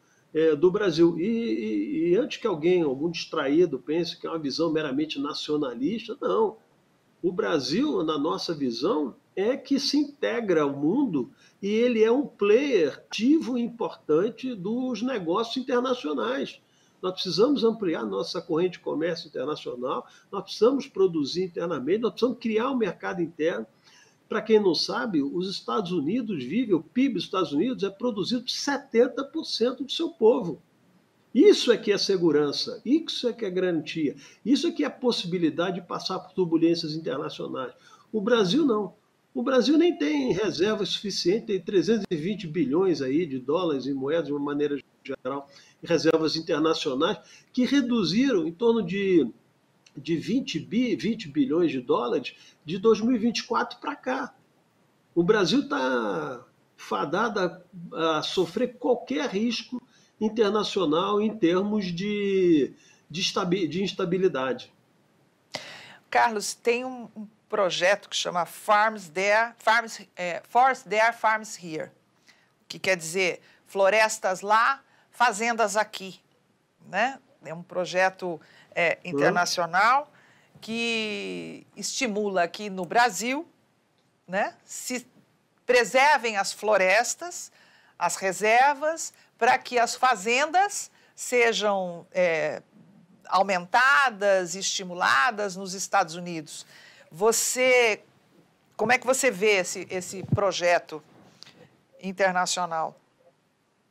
do Brasil. E antes que algum distraído pense que é uma visão meramente nacionalista, não. O Brasil, na nossa visão, é que se integra ao mundo e ele é um player ativo e importante dos negócios internacionais. Nós precisamos ampliar nossa corrente de comércio internacional, nós precisamos produzir internamente, nós precisamos criar um mercado interno. Para quem não sabe, os Estados Unidos vivem, o PIB dos Estados Unidos é produzido por 70% do seu povo. Isso é que é segurança, isso é que é garantia, isso é que é a possibilidade de passar por turbulências internacionais. O Brasil não. O Brasil nem tem reserva suficiente, tem 320 bilhões aí de dólares em moedas, de uma maneira geral, em reservas internacionais, que reduziram em torno de 20 bilhões de dólares de 2024 para cá. O Brasil está fadado a sofrer qualquer risco internacional em termos de instabilidade. Carlos, tem um projeto que chama Forest There, Farms Here, que quer dizer florestas lá, fazendas aqui, né? É um projeto internacional que estimula aqui no Brasil, né, se preservem as florestas, as reservas, para que as fazendas sejam aumentadas, estimuladas nos Estados Unidos. Como é que você vê esse projeto internacional?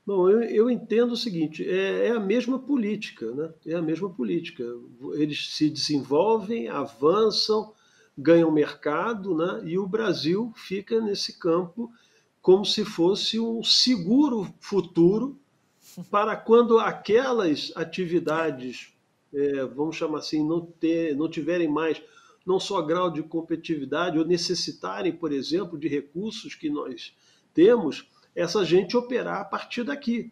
Bom, eu entendo o seguinte, é a mesma política, né? É a mesma política. Eles se desenvolvem, avançam, ganham mercado, né? E o Brasil fica nesse campo como se fosse um seguro futuro para quando aquelas atividades, vamos chamar assim, não tiverem mais não só grau de competitividade ou necessitarem, por exemplo, de recursos que nós temos, essa gente operar a partir daqui.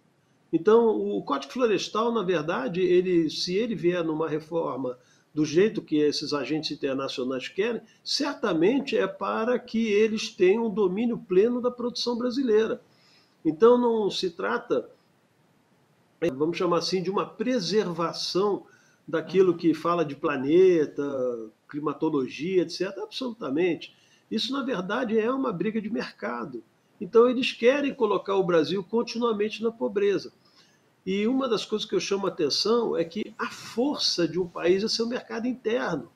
Então, o Código Florestal, na verdade, se ele vier numa reforma do jeito que esses agentes internacionais querem, certamente é para que eles tenham um domínio pleno da produção brasileira. Então, não se trata, vamos chamar assim, de uma preservação daquilo que fala de planeta, climatologia, etc. Absolutamente. Isso, na verdade, é uma briga de mercado. Então, eles querem colocar o Brasil continuamente na pobreza. E uma das coisas que eu chamo a atenção é que a força de um país é seu mercado interno.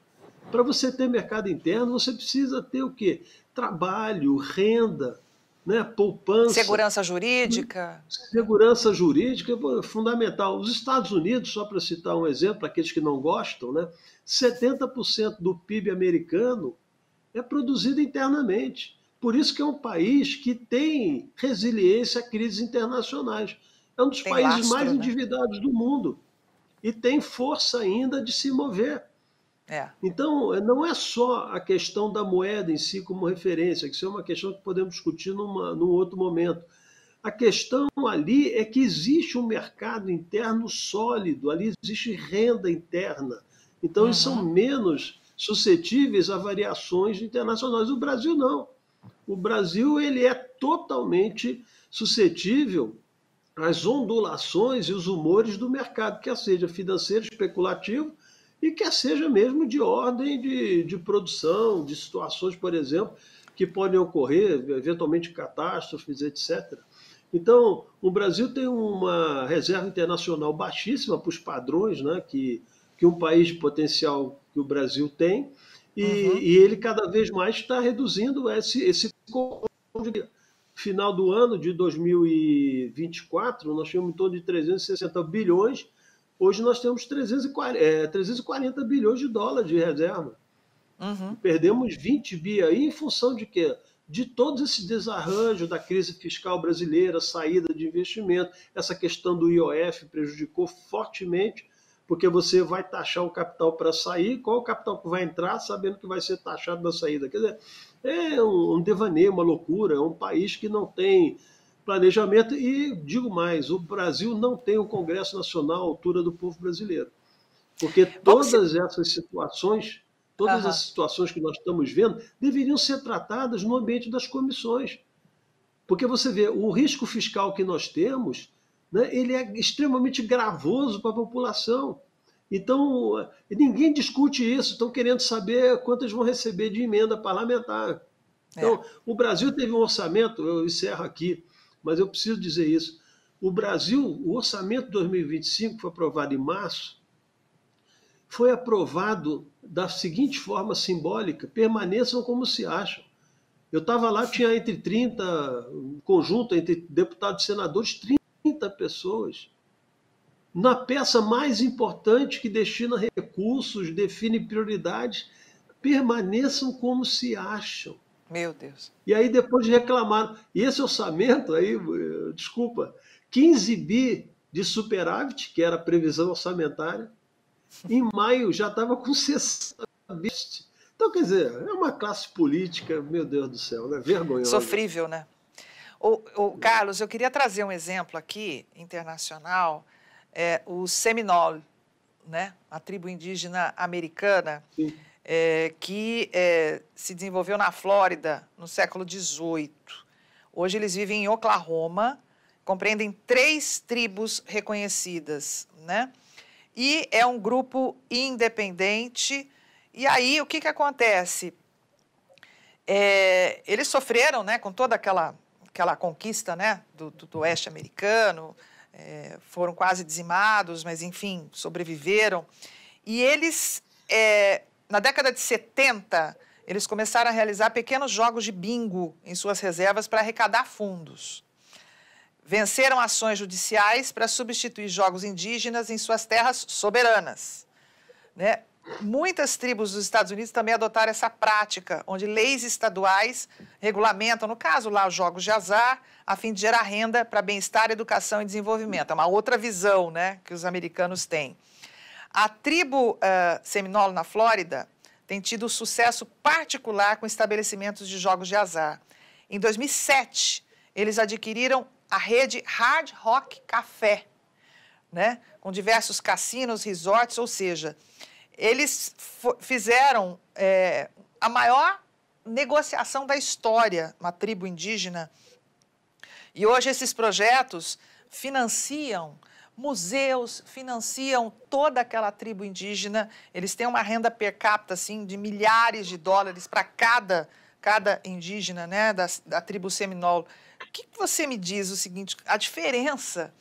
Para você ter mercado interno, você precisa ter o quê? Trabalho, renda, né? Poupança. Segurança jurídica. Segurança jurídica é fundamental. Os Estados Unidos, só para citar um exemplo, aqueles que não gostam, né? 70% do PIB americano é produzido internamente. Por isso que é um país que tem resiliência a crises internacionais. É um dos países mais endividados do mundo e tem força ainda de se mover. Então, não é só a questão da moeda em si como referência, que isso é uma questão que podemos discutir num outro momento. A questão ali é que existe um mercado interno sólido, ali existe renda interna. Então, eles são menos suscetíveis a variações internacionais. O Brasil não. O Brasil ele é totalmente suscetível às ondulações e os humores do mercado, quer seja financeiro, especulativo, e quer seja mesmo de ordem de produção, de situações, por exemplo, que podem ocorrer, eventualmente catástrofes, etc. Então, o Brasil tem uma reserva internacional baixíssima para os padrões, né, que um país de potencial que o Brasil tem, e ele cada vez mais está reduzindo esse final do ano de 2024, nós tínhamos em torno de 360 bilhões, hoje nós temos 340 bilhões de dólares de reserva. Perdemos 20 bi aí em função de quê? De todo esse desarranjo da crise fiscal brasileira, saída de investimento, essa questão do IOF prejudicou fortemente, porque você vai taxar o capital para sair, qual o capital que vai entrar, sabendo que vai ser taxado na saída. Quer dizer, é um devaneio, uma loucura, é um país que não tem planejamento e, digo mais, o Brasil não tem um Congresso Nacional à altura do povo brasileiro. Porque todas essas situações que nós estamos vendo deveriam ser tratadas no ambiente das comissões. Porque você vê, o risco fiscal que nós temos, né, ele é extremamente gravoso para a população. Então, ninguém discute isso, estão querendo saber quantas vão receber de emenda parlamentar. Então, o Brasil teve um orçamento, eu encerro aqui, mas eu preciso dizer isso. O Brasil, o orçamento de 2025, que foi aprovado em março, foi aprovado da seguinte forma simbólica: permaneçam como se acham. Eu estava lá, tinha entre 30, conjunto entre deputados e senadores, 30 pessoas. Na peça mais importante que destina recursos, define prioridades, permaneçam como se acham. Meu Deus. E aí depois reclamaram. E esse orçamento, aí, desculpa, 15 bi de superávit, que era a previsão orçamentária, em maio já estava com 60 bi. Então, quer dizer, é uma classe política, meu Deus do céu, né? Vergonhosa. Sofrível, né? Carlos, eu queria trazer um exemplo aqui, internacional, o Seminole, né? A tribo indígena americana, que se desenvolveu na Flórida no século XVIII. Hoje eles vivem em Oklahoma, compreendem 3 tribos reconhecidas, né? E é um grupo independente. E aí, o que acontece? Eles sofreram, né, com toda aquela conquista, né, do oeste americano, foram quase dizimados, mas, enfim, sobreviveram. E eles, na década de 70, eles começaram a realizar pequenos jogos de bingo em suas reservas para arrecadar fundos. Venceram ações judiciais para substituir jogos indígenas em suas terras soberanas, né? Muitas tribos dos Estados Unidos também adotaram essa prática, onde leis estaduais regulamentam, no caso lá, os jogos de azar, a fim de gerar renda para bem-estar, educação e desenvolvimento. É uma outra visão, né, que os americanos têm. A tribo Seminole, na Flórida, tem tido sucesso particular com estabelecimentos de jogos de azar. Em 2007, eles adquiriram a rede Hard Rock Café, né, com diversos cassinos, resorts, ou seja, eles fizeram a maior negociação da história, uma tribo indígena. E hoje esses projetos financiam museus, financiam toda aquela tribo indígena. Eles têm uma renda per capita assim, de milhares de dólares para cada indígena, né, da tribo Seminole. O que você me diz o seguinte, a diferença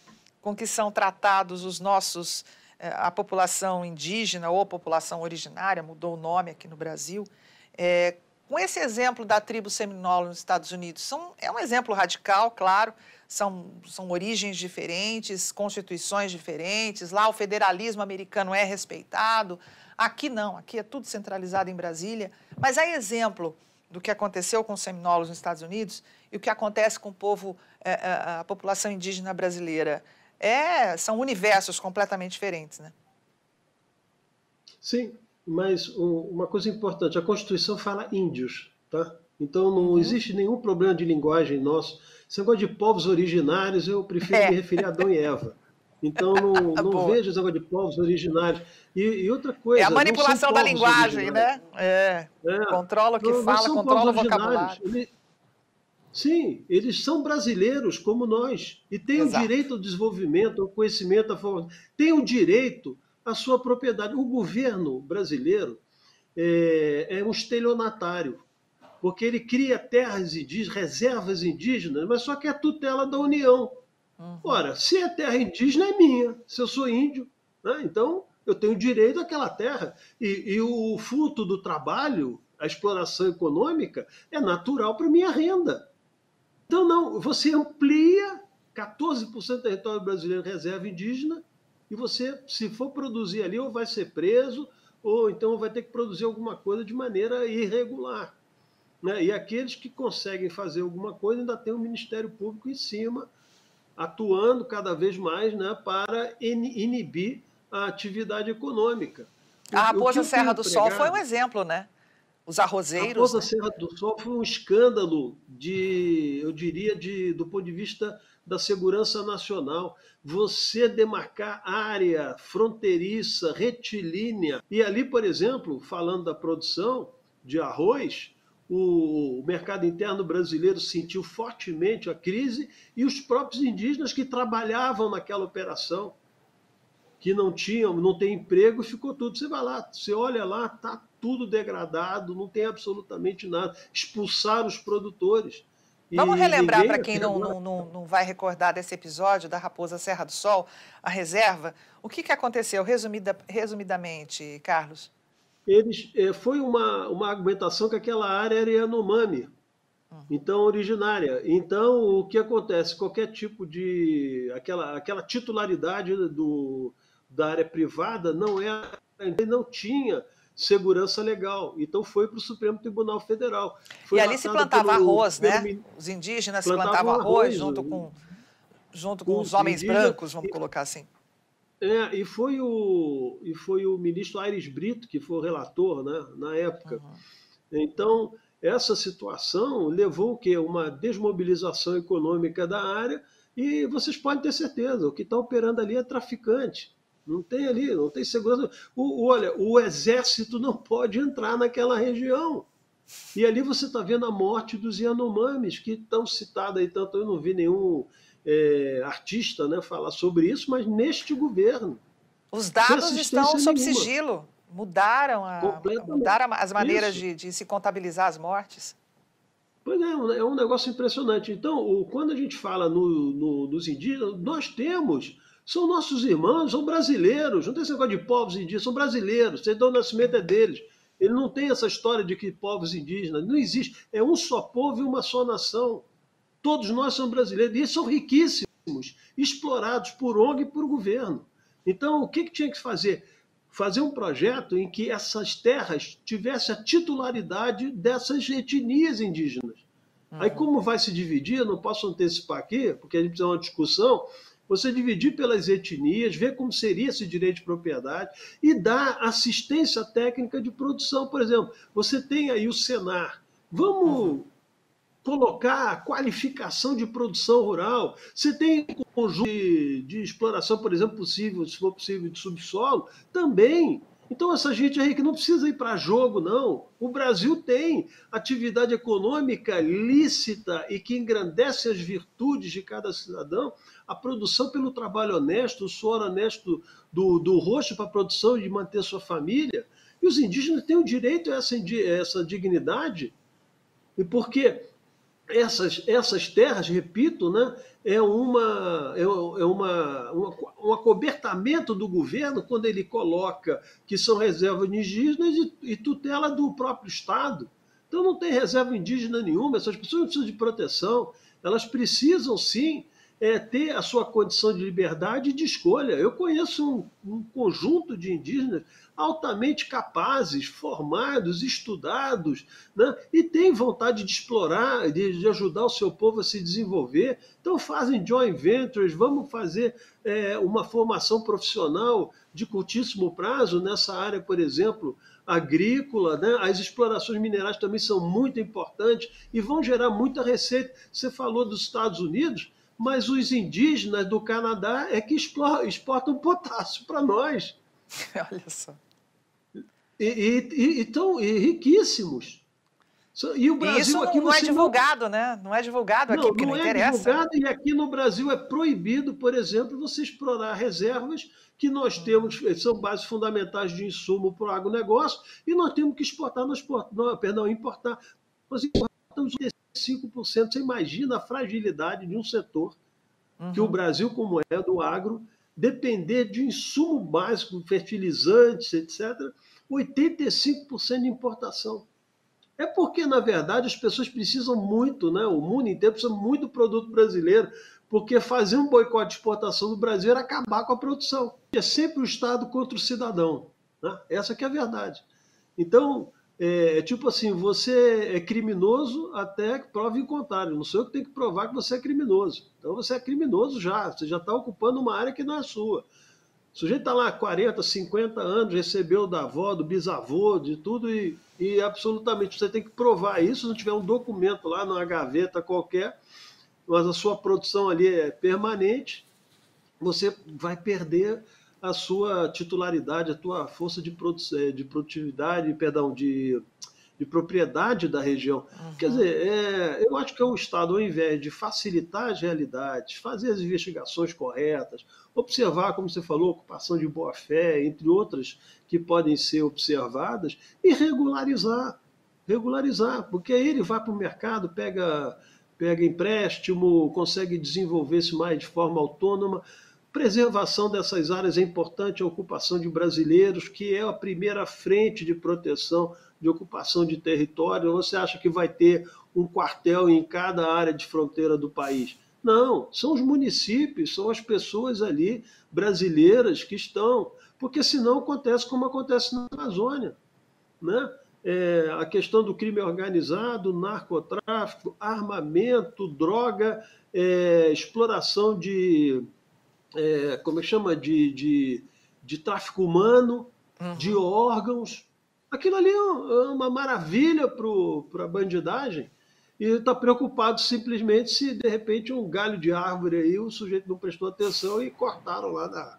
com que são tratados os nossos... a população indígena ou a população originária, mudou o nome aqui no Brasil, com esse exemplo da tribo Seminole nos Estados Unidos, é um exemplo radical, claro, são origens diferentes, constituições diferentes, lá o federalismo americano é respeitado, aqui não, aqui é tudo centralizado em Brasília, mas é exemplo do que aconteceu com os seminolos nos Estados Unidos e o que acontece com o povo, a população indígena brasileira. São universos completamente diferentes, né? Sim, mas uma coisa importante, a Constituição fala índios, tá? Então não existe nenhum problema de linguagem nosso. Esse negócio de povos originários, eu prefiro me referir a Adão e Eva. Então não vejo esse negócio de povos originários. E outra coisa... É a manipulação da linguagem, né? Controla o que fala, controla o vocabulário. Sim, eles são brasileiros como nós e têm o direito ao desenvolvimento, ao conhecimento, tem o direito a sua propriedade. O governo brasileiro é um estelionatário, porque ele cria terras indígenas, reservas indígenas, mas só que é tutela da União. Ora, se a terra indígena é minha, se eu sou índio, né? Então eu tenho direito àquela terra. E o fruto do trabalho, a exploração econômica, é natural para a minha renda. Então, não, você amplia 14% do território brasileiro reserva indígena, e você, se for produzir ali, ou vai ser preso, ou então vai ter que produzir alguma coisa de maneira irregular. Né? E aqueles que conseguem fazer alguma coisa ainda tem o Ministério Público em cima, atuando cada vez mais, né, para inibir a atividade econômica. A Raposa Serra do Sol foi um exemplo, né? Os arrozeiros. A Raposa né? Serra do Sol foi um escândalo eu diria, do ponto de vista da segurança nacional. Você demarcar área fronteiriça, retilínea. E ali, por exemplo, falando da produção de arroz, o mercado interno brasileiro sentiu fortemente a crise e os próprios indígenas que trabalhavam naquela operação, que não tem emprego, ficou tudo. Você vai lá, você olha lá, está tudo degradado, não tem absolutamente nada. Expulsaram os produtores. Vamos relembrar para quem não vai recordar desse episódio da Raposa Serra do Sol, a reserva. O que aconteceu, resumidamente, Carlos? Foi uma argumentação que aquela área era Yanomami, então originária. Então, o que acontece? Qualquer tipo de... Aquela titularidade da área privada não tinha segurança legal. Então, foi para o Supremo Tribunal Federal. E ali se plantava arroz, né? Os indígenas plantavam arroz junto com os homens brancos, vamos colocar assim. E foi o ministro Aires Brito, que foi o relator, né, na época. Então, essa situação levou o quê? Uma desmobilização econômica da área, e vocês podem ter certeza, o que está operando ali é traficante. Não tem segurança. Olha, o exército não pode entrar naquela região. E ali você está vendo a morte dos Yanomamis, que estão citados aí, tanto eu não vi nenhum artista, né, falar sobre isso, mas neste governo. Os dados estão sob sigilo. Mudaram as maneiras de se contabilizar as mortes. Pois é um negócio impressionante. Então, quando a gente fala nos indígenas, são nossos irmãos, são brasileiros, não tem esse negócio de povos indígenas, são brasileiros, o nascimento é deles. Ele não tem essa história de que povos indígenas, não existe. É um só povo e uma só nação. Todos nós somos brasileiros, e eles são riquíssimos, explorados por ONG e por governo. Então, o que tinha que fazer? Fazer um projeto em que essas terras tivessem a titularidade dessas etnias indígenas. Aí, como vai se dividir, eu não posso antecipar aqui, porque a gente precisa de uma discussão, você dividir pelas etnias, ver como seria esse direito de propriedade e dar assistência técnica de produção. Por exemplo, você tem aí o Senar. Vamos colocar a qualificação de produção rural. Você tem um conjunto de exploração, por exemplo, se for possível, de subsolo, também. Então, essa gente aí que não precisa ir para jogo, não. O Brasil tem atividade econômica lícita e que engrandece as virtudes de cada cidadão, a produção pelo trabalho honesto, o suor honesto do rosto para a produção e de manter sua família. E os indígenas têm o direito a essa dignidade, e porque essas terras, repito, né, um acobertamento do governo quando ele coloca que são reservas indígenas e tutela do próprio Estado. Então não tem reserva indígena nenhuma, essas pessoas não precisam de proteção, elas precisam sim ter a sua condição de liberdade e de escolha. Eu conheço um conjunto de indígenas altamente capazes, formados, estudados, né? E têm vontade de explorar, de ajudar o seu povo a se desenvolver. Então fazem joint ventures, vamos fazer uma formação profissional de curtíssimo prazo nessa área, por exemplo, agrícola, né? As explorações minerais também são muito importantes e vão gerar muita receita. Você falou dos Estados Unidos, mas os indígenas do Canadá é que exportam potássio para nós. Olha só. E riquíssimos. E o E isso Brasil aqui não é você não. divulgado, né? Não é divulgado aqui, Não, porque não não é interessa, né? divulgado e aqui no Brasil é proibido, por exemplo, você explorar reservas que nós temos, Uhum. são bases fundamentais de insumo para o agronegócio, e nós temos que exportar, perdão, importar. Nós importamos 5%. Você imagina a fragilidade de um setor que o Uhum. Brasil, como é do agro, depender de insumo básico, fertilizantes, etc., 85% de importação. É porque, na verdade, as pessoas precisam muito, né? O mundo inteiro precisa muito do produto brasileiro, porque fazer um boicote de exportação do Brasil era acabar com a produção. É sempre o Estado contra o cidadão. Né? Essa que é a verdade. Então, tipo assim, você é criminoso até que prove o contrário. Não sou eu que tenho que provar que você é criminoso. Então você é criminoso já, você já está ocupando uma área que não é sua. O sujeito está lá há 40, 50 anos, recebeu da avó, do bisavô, de tudo, e absolutamente você tem que provar isso. Se não tiver um documento lá numa gaveta qualquer, mas a sua produção ali é permanente, você vai perder a sua titularidade, a tua força de produtividade, perdão, de propriedade da região. Quer Uhum. dizer, eu acho que é o Estado, ao invés de facilitar as realidades, fazer as investigações corretas, observar, como você falou, ocupação de boa-fé, entre outras que podem ser observadas, e regularizar. Regularizar, porque aí ele vai para o mercado, pega empréstimo, consegue desenvolver-se mais de forma autônoma. Preservação dessas áreas é importante, a ocupação de brasileiros, que é a primeira frente de proteção de ocupação de território. Você acha que vai ter um quartel em cada área de fronteira do país? Não, são os municípios, são as pessoas ali brasileiras que estão, porque senão acontece como acontece na Amazônia, né? A questão do crime organizado, narcotráfico, armamento, droga, exploração como é que chama, de tráfico humano, de Uhum. órgãos. Aquilo ali é uma maravilha para a bandidagem. E está preocupado simplesmente se, de repente, um galho de árvore aí, o sujeito não prestou atenção e cortaram lá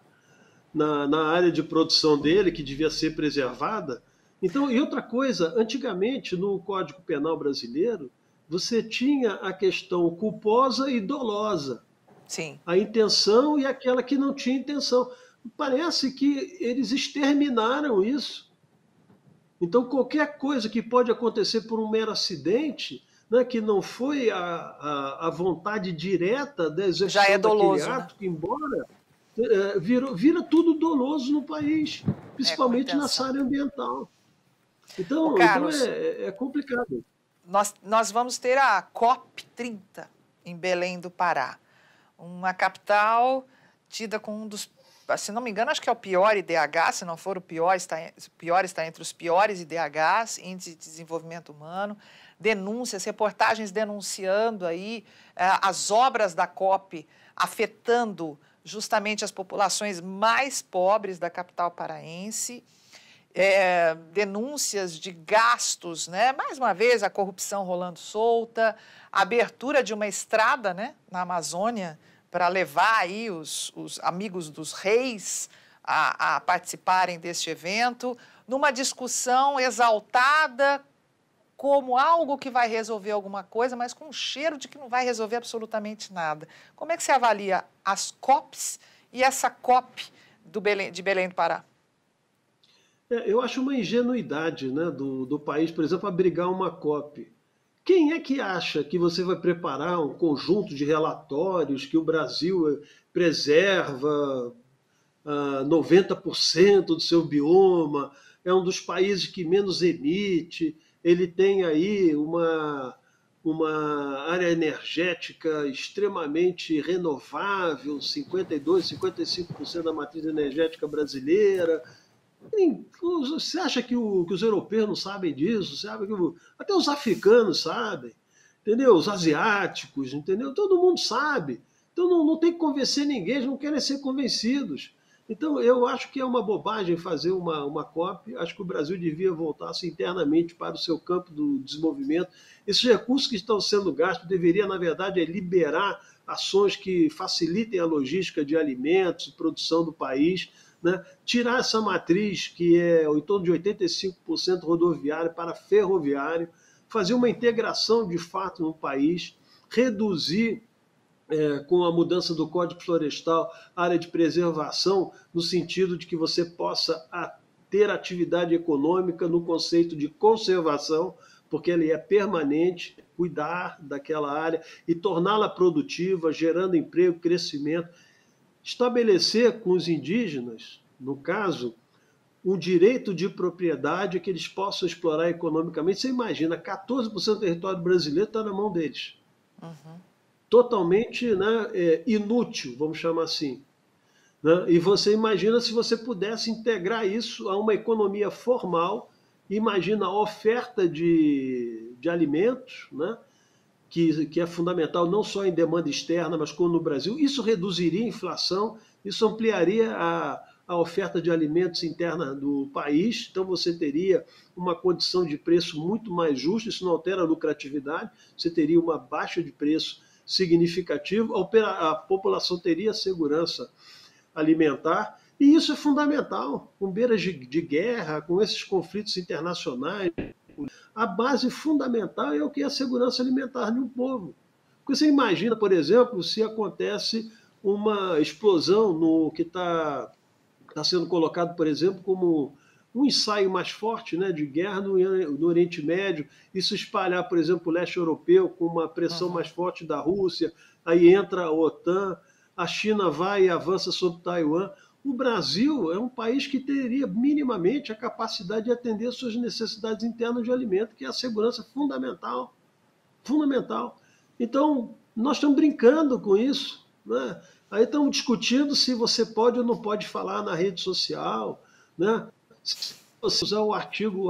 na área de produção dele, que devia ser preservada. Então, e outra coisa, antigamente, no Código Penal brasileiro, você tinha a questão culposa e dolosa, Sim. a intenção e aquela que não tinha intenção. Parece que eles exterminaram isso. Então, qualquer coisa que pode acontecer por um mero acidente, né, que não foi a vontade direta da Já é execução daquele doloso, né? ato, que embora vira tudo doloso no país, É com principalmente nessa intenção. área ambiental. Ô, Então Carlos, é complicado. nós vamos ter a COP30 em Belém do Pará. Uma capital tida com um dos, se não me engano, acho que é o pior IDH, se não for o pior, está entre os piores IDHs, Índice de Desenvolvimento Humano. Denúncias, reportagens denunciando aí as obras da COP afetando justamente as populações mais pobres da capital paraense. Denúncias de gastos, né? Mais uma vez a corrupção rolando solta, a abertura de uma estrada, né, na Amazônia para levar aí os amigos dos reis a participarem deste evento, numa discussão exaltada como algo que vai resolver alguma coisa, mas com um cheiro de que não vai resolver absolutamente nada. Como é que você avalia as COPs e essa COP de Belém do Pará? Eu acho uma ingenuidade, né, do país, por exemplo, abrigar uma COP. Quem é que acha que você vai preparar um conjunto de relatórios que o Brasil preserva 90% do seu bioma, é um dos países que menos emite, ele tem aí uma área energética extremamente renovável, 52, 55% da matriz energética brasileira. Você acha que os europeus não sabem disso? Sabe que até os africanos sabem, entendeu? Os asiáticos, entendeu? Todo mundo sabe. Então não tem que convencer ninguém, eles não querem ser convencidos. Então eu acho que é uma bobagem fazer uma COP. Acho que o Brasil devia voltar-se internamente para o seu campo do desenvolvimento. Esses recursos que estão sendo gastos deveria, na verdade, liberar ações que facilitem a logística de alimentos e produção do país, né? Tirar essa matriz que é em torno de 85% rodoviário para ferroviário, fazer uma integração de fato no país, reduzir com a mudança do Código Florestal, a área de preservação, no sentido de que você possa ter atividade econômica no conceito de conservação, porque ele é permanente, cuidar daquela área e torná-la produtiva, gerando emprego, crescimento. Estabelecer com os indígenas, no caso, um direito de propriedade que eles possam explorar economicamente. Você imagina, 14% do território brasileiro está na mão deles. Uhum. Totalmente, né, inútil, vamos chamar assim. Né? E você imagina se você pudesse integrar isso a uma economia formal, imagina a oferta de alimentos, né? que é fundamental não só em demanda externa, mas como no Brasil. Isso reduziria a inflação, isso ampliaria a oferta de alimentos interna do país, então você teria uma condição de preço muito mais justa, isso não altera a lucratividade, você teria uma baixa de preço significativa, a população teria segurança alimentar, e isso é fundamental, com beiras de guerra, com esses conflitos internacionais. A base fundamental é o que é a segurança alimentar de um povo. Porque você imagina, por exemplo, se acontece uma explosão no que está sendo colocado, por exemplo, como um ensaio mais forte, né, de guerra no Oriente Médio, isso espalhar, por exemplo, o leste europeu com uma pressão mais forte da Rússia, aí entra a OTAN, a China vai e avança sobre Taiwan. O Brasil é um país que teria minimamente a capacidade de atender às suas necessidades internas de alimento, que é a segurança fundamental. Fundamental. Então, nós estamos brincando com isso, né? Aí estamos discutindo se você pode ou não pode falar na rede social, né? Se você usar o artigo,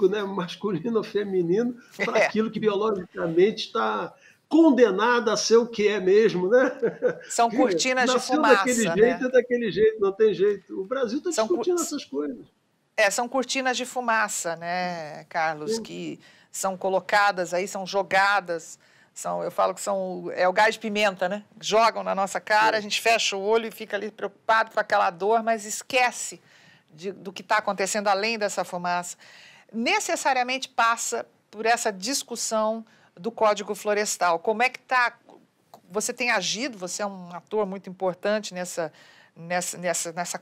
né, masculino ou feminino para aquilo que biologicamente está condenado a ser o que é mesmo, né? São cortinas de fumaça. Nasceu daquele jeito, né? É daquele jeito, não tem jeito. O Brasil está discutindo essas coisas. São cortinas de fumaça, né, Carlos, que são colocadas aí, são jogadas. Eu falo que é o gás de pimenta, né? Jogam na nossa cara, a gente fecha o olho e fica ali preocupado com aquela dor, mas esquece do que está acontecendo além dessa fumaça. Necessariamente passa por essa discussão do Código Florestal. Como é que está? Você tem agido, você é um ator muito importante nessa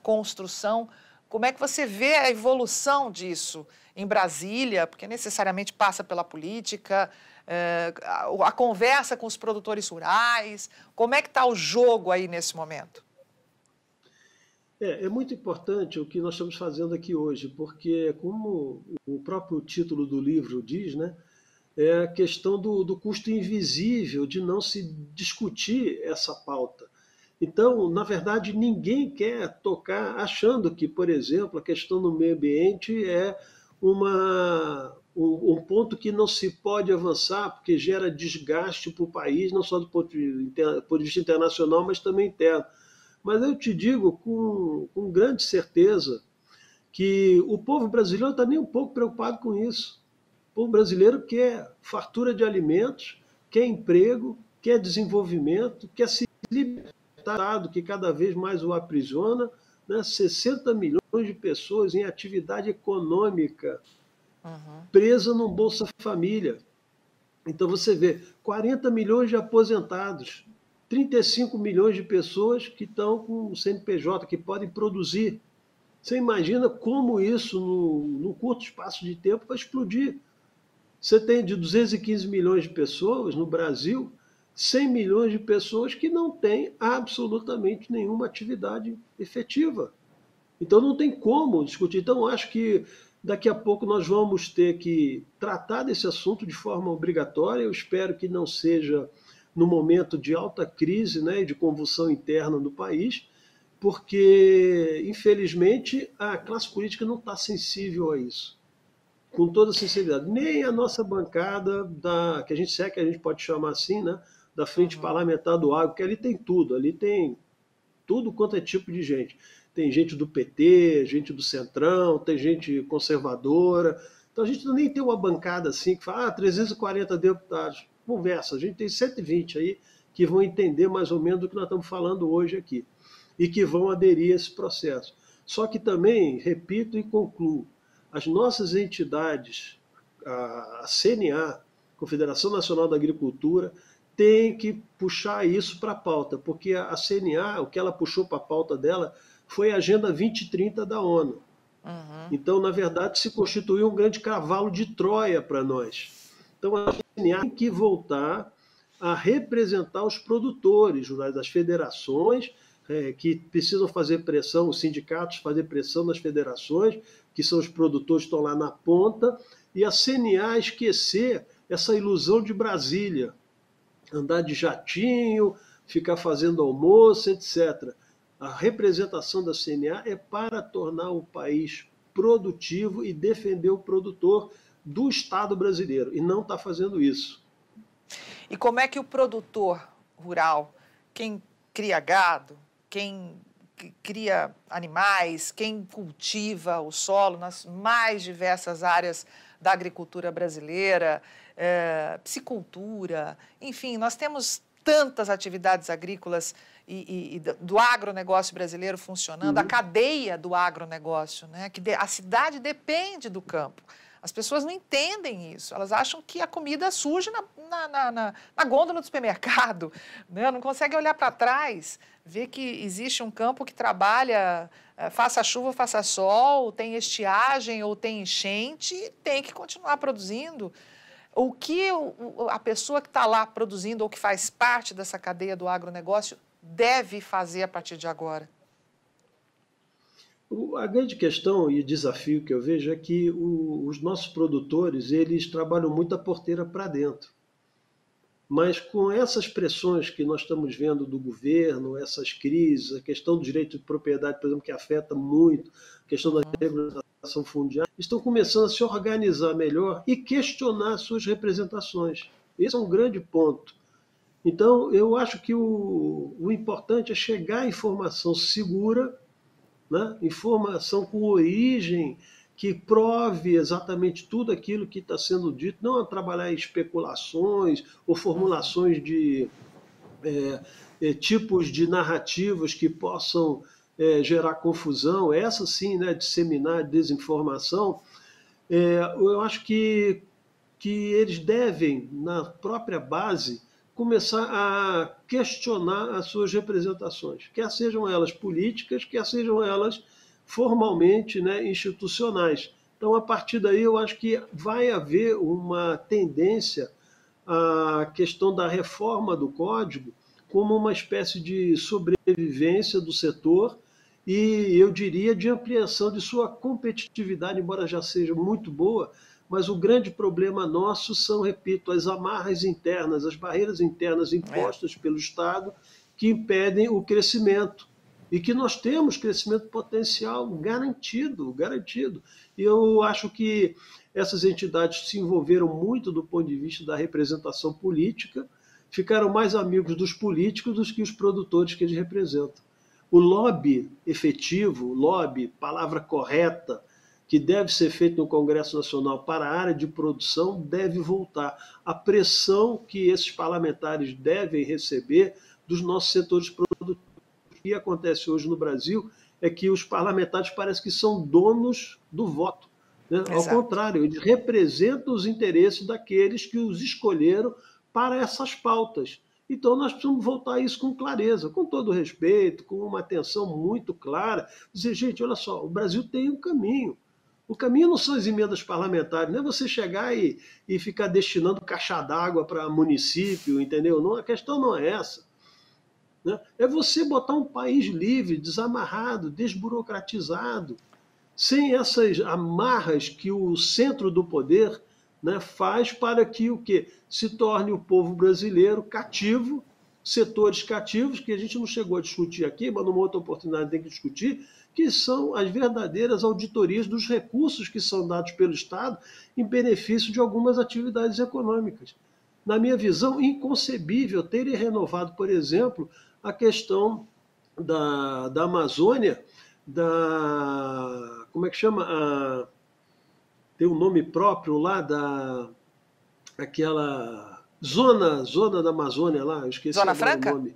construção. Como é que você vê a evolução disso em Brasília? Porque necessariamente passa pela política, a conversa com os produtores rurais. Como é que está o jogo aí nesse momento? É muito importante o que nós estamos fazendo aqui hoje, porque, como o próprio título do livro diz, né, é a questão do custo invisível de não se discutir essa pauta. Então, na verdade, ninguém quer tocar achando que, por exemplo, a questão do meio ambiente é um ponto que não se pode avançar, porque gera desgaste para o país, não só do ponto de vista internacional, mas também interno. Mas eu te digo com grande certeza que o povo brasileiro não está nem um pouco preocupado com isso. O povo brasileiro quer fartura de alimentos, quer emprego, quer desenvolvimento, quer se libertar do que cada vez mais o aprisiona, né? 60 milhões de pessoas em atividade econômica, presa no Bolsa Família. Então você vê 40 milhões de aposentados, 35 milhões de pessoas que estão com o CNPJ, que podem produzir. Você imagina como isso, no curto espaço de tempo, vai explodir. Você tem de 215 milhões de pessoas no Brasil, 100 milhões de pessoas que não têm absolutamente nenhuma atividade efetiva. Então não tem como discutir. Então acho que daqui a pouco nós vamos ter que tratar desse assunto de forma obrigatória. Eu espero que não seja no momento de alta crise, né, de convulsão interna no país, porque, infelizmente, a classe política não está sensível a isso. Com toda sinceridade. Nem a nossa bancada, que a gente pode chamar assim, né, da Frente Parlamentar do Agro, porque ali tem tudo quanto é tipo de gente. Tem gente do PT, gente do Centrão, tem gente conservadora. Então a gente nem tem uma bancada assim que fala 340 deputados. Conversa, a gente tem 120 aí que vão entender mais ou menos do que nós estamos falando hoje aqui e que vão aderir a esse processo. Só que também, repito e concluo, as nossas entidades a CNA, Confederação Nacional da Agricultura, tem que puxar isso para a pauta, porque a CNA, o que ela puxou para a pauta dela foi a Agenda 2030 da ONU. Então, na verdade, se constituiu um grande cavalo de Troia para nós. Então, a CNA tem que voltar a representar os produtores rurais, as federações, que precisam fazer pressão, os sindicatos fazer pressão nas federações, que são os produtores que estão lá na ponta, e a CNA esquecer essa ilusão de Brasília, andar de jatinho, ficar fazendo almoço, etc. A representação da CNA é para tornar o país produtivo e defender o produtor do Estado brasileiro, e não está fazendo isso. E como é que o produtor rural, quem cria gado, quem cria animais, quem cultiva o solo nas mais diversas áreas da agricultura brasileira, piscicultura, enfim, nós temos tantas atividades agrícolas e do agronegócio brasileiro funcionando, a cadeia do agronegócio, né? Que a cidade depende do campo. As pessoas não entendem isso, elas acham que a comida surge na gôndola do supermercado, né? Não conseguem olhar para trás, ver que existe um campo que trabalha, faça chuva, faça sol, tem estiagem ou tem enchente, e tem que continuar produzindo. O que a pessoa que está lá produzindo ou que faz parte dessa cadeia do agronegócio deve fazer a partir de agora? A grande questão e desafio que eu vejo é que os nossos produtores, eles trabalham muito a porteira para dentro. Mas com essas pressões que nós estamos vendo do governo, essas crises, a questão do direito de propriedade, por exemplo, que afeta muito, a questão da regularização fundiária, estão começando a se organizar melhor e questionar suas representações. Esse é um grande ponto. Então, eu acho que o importante é chegar à informação segura, né? Informação com origem, que prove exatamente tudo aquilo que está sendo dito, não a trabalhar em especulações ou formulações de tipos de narrativas que possam gerar confusão, essa sim, né, disseminar desinformação. Eu acho que eles devem, na própria base, começar a questionar as suas representações, quer sejam elas políticas, quer sejam elas formalmente, né, institucionais. Então, a partir daí, eu acho que vai haver uma tendência à questão da reforma do Código como uma espécie de sobrevivência do setor e, eu diria, de ampliação de sua competitividade, embora já seja muito boa, mas o grande problema nosso são, repito, as amarras internas, as barreiras internas impostas pelo Estado que impedem o crescimento. E que nós temos crescimento potencial garantido. E eu acho que essas entidades se envolveram muito do ponto de vista da representação política, ficaram mais amigos dos políticos do que os produtores que eles representam. O lobby efetivo, lobby, palavra correta, que deve ser feito no Congresso Nacional para a área de produção, deve voltar. A pressão que esses parlamentares devem receber dos nossos setores produtivos. O que acontece hoje no Brasil é que os parlamentares parecem que são donos do voto, né? Ao contrário, eles representam os interesses daqueles que os escolheram para essas pautas. Então, nós precisamos voltar a isso com clareza, com todo respeito, com uma atenção muito clara. Dizer, gente, olha só, o Brasil tem um caminho. O caminho não são as emendas parlamentares, não é você chegar e ficar destinando caixa d'água para município, entendeu? Não, a questão não é essa. Né? É você botar um país livre, desamarrado, desburocratizado, sem essas amarras que o centro do poder, né, faz para que o quê? Se torne o povo brasileiro cativo, setores cativos, que a gente não chegou a discutir aqui, mas numa outra oportunidade tem que discutir, que são as verdadeiras auditorias dos recursos que são dados pelo Estado em benefício de algumas atividades econômicas. Na minha visão, inconcebível terem renovado, por exemplo, a questão da Amazônia, como é que chama? Tem um nome próprio lá, aquela zona da Amazônia lá, eu esqueci Zona agora Franca? o nome.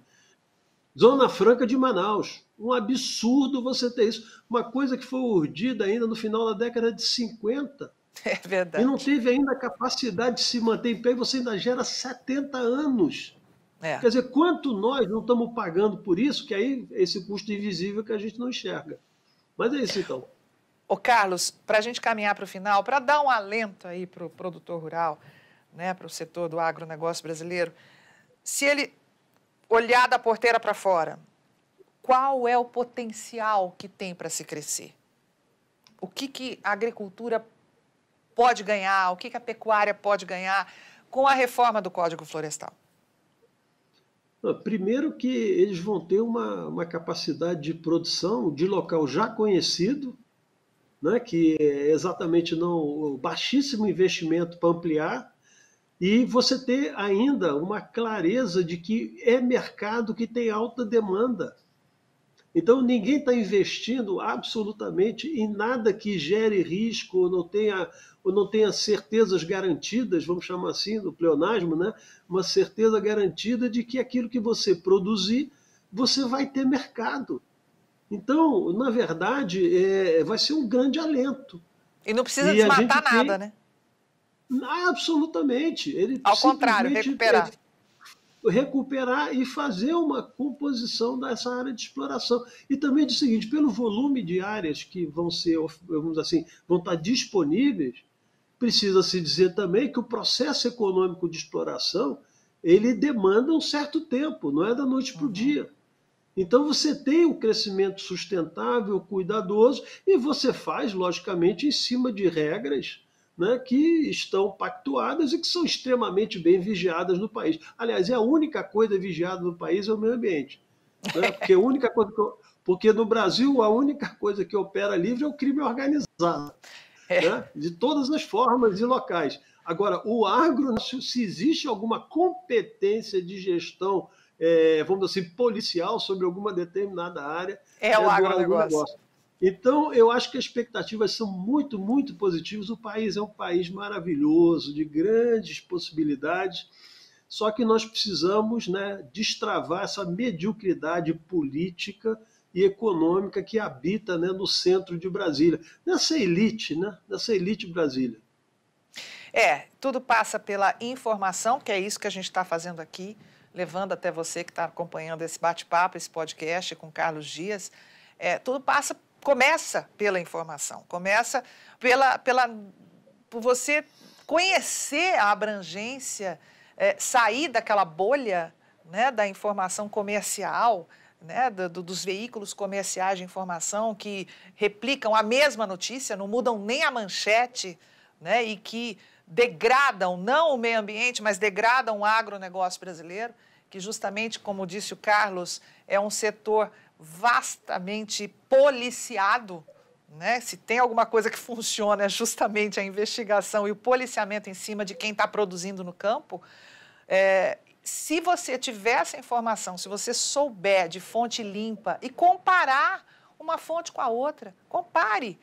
Zona Franca de Manaus. Um absurdo você ter isso. Uma coisa que foi urdida ainda no final da década de 50. É E não verdade. teve ainda a capacidade de se manter em pé, e você ainda gera 70 anos. É. Quer dizer, quanto nós não estamos pagando por isso, que aí é esse custo invisível que a gente não enxerga. Mas é isso então. Ô Carlos, para a gente caminhar para o final, para dar um alento aí para o produtor rural, né, para o setor do agronegócio brasileiro, se ele olhar da porteira para fora, qual é o potencial que tem para se crescer? O que a agricultura pode ganhar, o que a pecuária pode ganhar com a reforma do Código Florestal? Primeiro que eles vão ter uma capacidade de produção de local já conhecido, né, que é exatamente não o baixíssimo investimento para ampliar, e você ter ainda uma clareza de que é mercado que tem alta demanda. Então, ninguém está investindo absolutamente em nada que gere risco ou não tenha certezas garantidas, vamos chamar assim, no pleonasmo, né? Uma certeza garantida de que aquilo que você produzir, você vai ter mercado. Então, na verdade, vai ser um grande alento. E não precisa E a gente desmatar nada, tem né? absolutamente, ele Ao contrário, simplesmente recuperar. recuperar e fazer uma composição dessa área de exploração. E também diz o seguinte, pelo volume de áreas que vão ser, vamos assim, vão estar disponíveis, precisa se dizer também que o processo econômico de exploração, ele demanda um certo tempo, não é da noite para o Uhum. dia. Então você tem um crescimento sustentável, cuidadoso, e você faz, logicamente, em cima de regras, né, que estão pactuadas e que são extremamente bem vigiadas no país. Aliás, é a única coisa vigiada no país é o meio ambiente. Né? Porque, a única coisa porque no Brasil a única coisa que opera livre é o crime organizado, É. né? De todas as formas e locais. Agora, o agro, se existe alguma competência de gestão, vamos dizer assim, policial sobre alguma determinada área, É o é do agronegócio. agronegócio. Então, eu acho que as expectativas são muito, muito positivas. O país é um país maravilhoso, de grandes possibilidades, só que nós precisamos, né, destravar essa mediocridade política e econômica que habita, né, no centro de Brasília, nessa elite, né, nessa elite Brasília. Tudo passa pela informação, que é isso que a gente está fazendo aqui, levando até você que está acompanhando esse bate-papo, esse podcast com Carlos Dias. Tudo começa pela informação, começa por você conhecer a abrangência, sair daquela bolha, né, da informação comercial, né, dos veículos comerciais de informação que replicam a mesma notícia, não mudam nem a manchete, né, e que degradam não o meio ambiente, mas degradam o agronegócio brasileiro, que justamente, como disse o Carlos, é um setor vastamente policiado, né? Se tem alguma coisa que funciona é justamente a investigação e o policiamento em cima de quem está produzindo no campo. Se você tiver essa informação, se você souber de fonte limpa e comparar uma fonte com a outra, compare.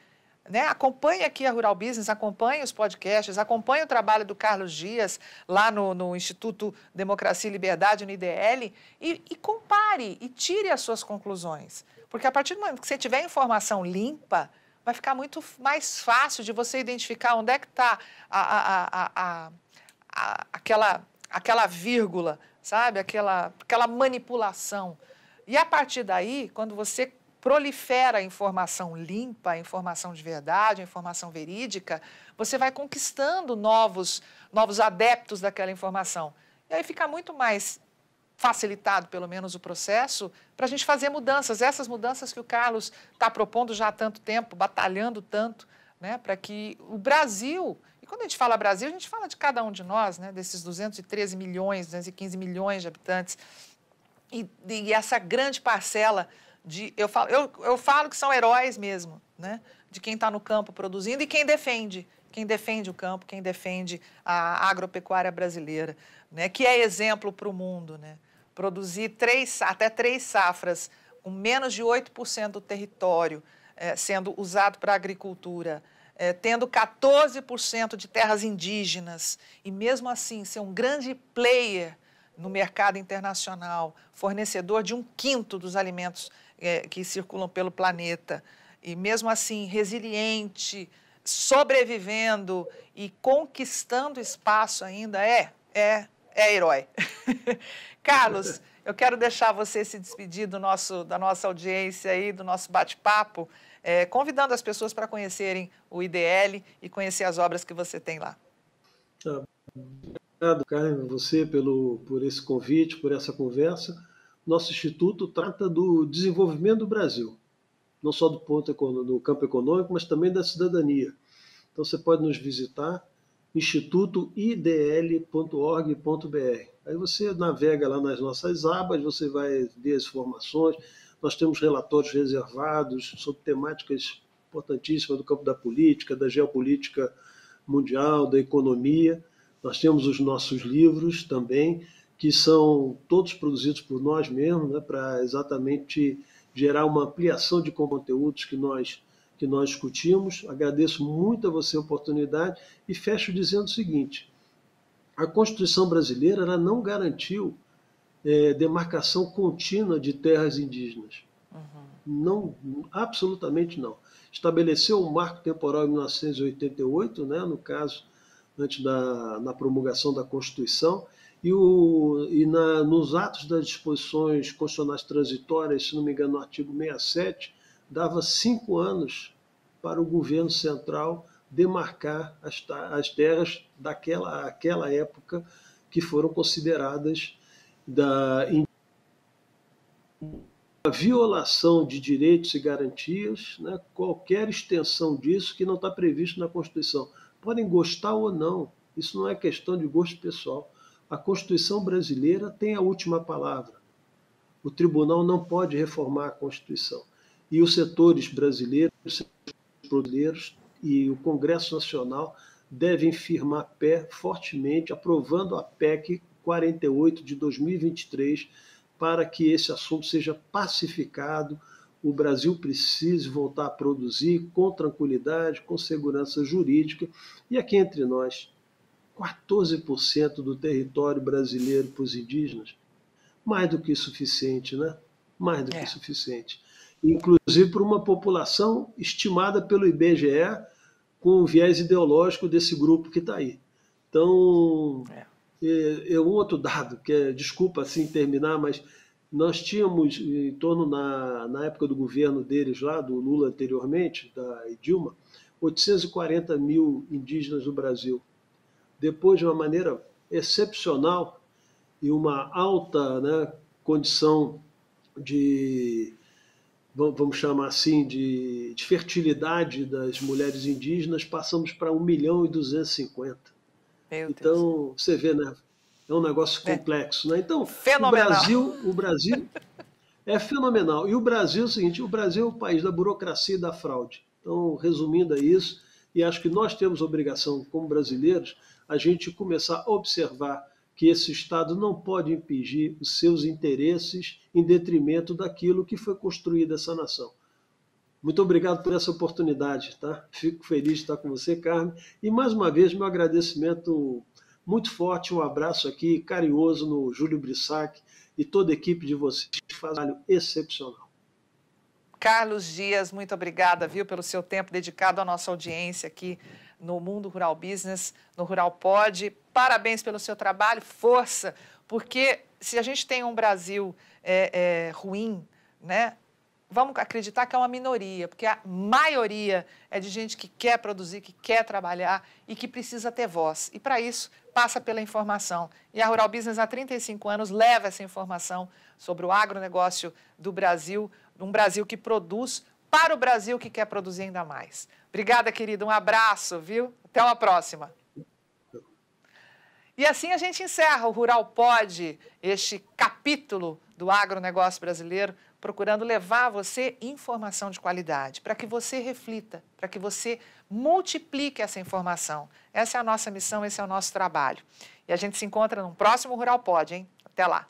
Né? Acompanhe aqui a Rural Business, acompanhe os podcasts, acompanhe o trabalho do Carlos Dias lá no Instituto Democracia e Liberdade, no IDL, e compare e tire as suas conclusões. Porque a partir do momento que você tiver informação limpa, vai ficar muito mais fácil de você identificar onde é que está aquela vírgula, sabe? Aquela manipulação. E a partir daí, quando você prolifera a informação limpa, a informação de verdade, a informação verídica, você vai conquistando novos adeptos daquela informação. E aí fica muito mais facilitado, pelo menos, o processo para a gente fazer mudanças. Essas mudanças que o Carlos está propondo já há tanto tempo, batalhando tanto, né, para que o Brasil... E quando a gente fala Brasil, a gente fala de cada um de nós, né, desses 213 milhões, 215 milhões de habitantes. E essa grande parcela... Eu falo que são heróis mesmo, né? De quem está no campo produzindo e quem defende o campo, quem defende a agropecuária brasileira, né? Que é exemplo para o mundo, né? Produzir até 3 safras com menos de 8% do território sendo usado para a agricultura, tendo 14% de terras indígenas e mesmo assim ser um grande player no mercado internacional, fornecedor de 1/5 dos alimentos que circulam pelo planeta, e mesmo assim resiliente, sobrevivendo e conquistando espaço ainda, é herói. Carlos, eu quero deixar você se despedir da nossa audiência aí, do nosso bate-papo, convidando as pessoas para conhecerem o IDL e conhecer as obras que você tem lá. Obrigado, Carmen, você por esse convite, por essa conversa. Nosso instituto trata do desenvolvimento do Brasil, não só do campo econômico, mas também da cidadania. Então você pode nos visitar, institutoidl.org.br. Aí você navega lá nas nossas abas, você vai ver as informações. Nós temos relatórios reservados sobre temáticas importantíssimas do campo da política, da geopolítica mundial, da economia. Nós temos os nossos livros também, que são todos produzidos por nós mesmos, né, para exatamente gerar uma ampliação de conteúdos que nós discutimos. Agradeço muito a você a oportunidade e fecho dizendo o seguinte: a Constituição brasileira ela não garantiu demarcação contínua de terras indígenas. Não, absolutamente não. Estabeleceu um marco temporal em 1988, né, no caso, antes na promulgação da Constituição, nos atos das disposições constitucionais transitórias, se não me engano, no artigo 67, dava 5 anos para o governo central demarcar as terras daquela época que foram consideradas a violação de direitos e garantias, né, qualquer extensão disso que não está previsto na Constituição. Podem gostar ou não, isso não é questão de gosto pessoal. A Constituição brasileira tem a última palavra. O tribunal não pode reformar a Constituição. E os setores brasileiros e o Congresso Nacional devem firmar pé fortemente, aprovando a PEC 48 de 2023, para que esse assunto seja pacificado. O Brasil precise voltar a produzir com tranquilidade, com segurança jurídica. E aqui entre nós, 14% do território brasileiro para os indígenas, mais do que suficiente, né? Mais do que suficiente. Inclusive por uma população estimada pelo IBGE com o viés ideológico desse grupo que está aí. Então, um outro dado, desculpa assim terminar, mas nós tínhamos em torno, na época do governo deles lá, do Lula anteriormente, da Dilma, 840 mil indígenas no Brasil. Depois, de uma maneira excepcional e uma alta, né, condição de, vamos chamar assim, de fertilidade das mulheres indígenas, passamos para 1.250.000. Então, você vê, né? É um negócio complexo, né? Então, o Brasil é fenomenal. E o Brasil é o seguinte: o Brasil é o país da burocracia e da fraude. Então, resumindo, é isso. E acho que nós temos a obrigação, como brasileiros, a gente começar a observar que esse Estado não pode impingir os seus interesses em detrimento daquilo que foi construída essa nação. Muito obrigado por essa oportunidade, tá? Fico feliz de estar com você, Carmen. E, mais uma vez, meu agradecimento muito forte, um abraço aqui, carinhoso no Júlio Brissac e toda a equipe de vocês que faz um trabalho excepcional. Carlos Dias, muito obrigada, viu, pelo seu tempo dedicado à nossa audiência aqui no Mundo Rural Business, no Rural Pod. Parabéns pelo seu trabalho, força, porque se a gente tem um Brasil ruim, né, vamos acreditar que é uma minoria, porque a maioria é de gente que quer produzir, que quer trabalhar e que precisa ter voz. E para isso, passa pela informação. E a Rural Business, há 35 anos, leva essa informação sobre o agronegócio do Brasil, um Brasil que produz para o Brasil que quer produzir ainda mais. Obrigada, querido. Um abraço, viu? Até uma próxima. E assim a gente encerra o Rural Pod, este capítulo do agronegócio brasileiro, procurando levar a você informação de qualidade, para que você reflita, para que você multiplique essa informação. Essa é a nossa missão, esse é o nosso trabalho. E a gente se encontra no próximo Rural Pod, hein? Até lá!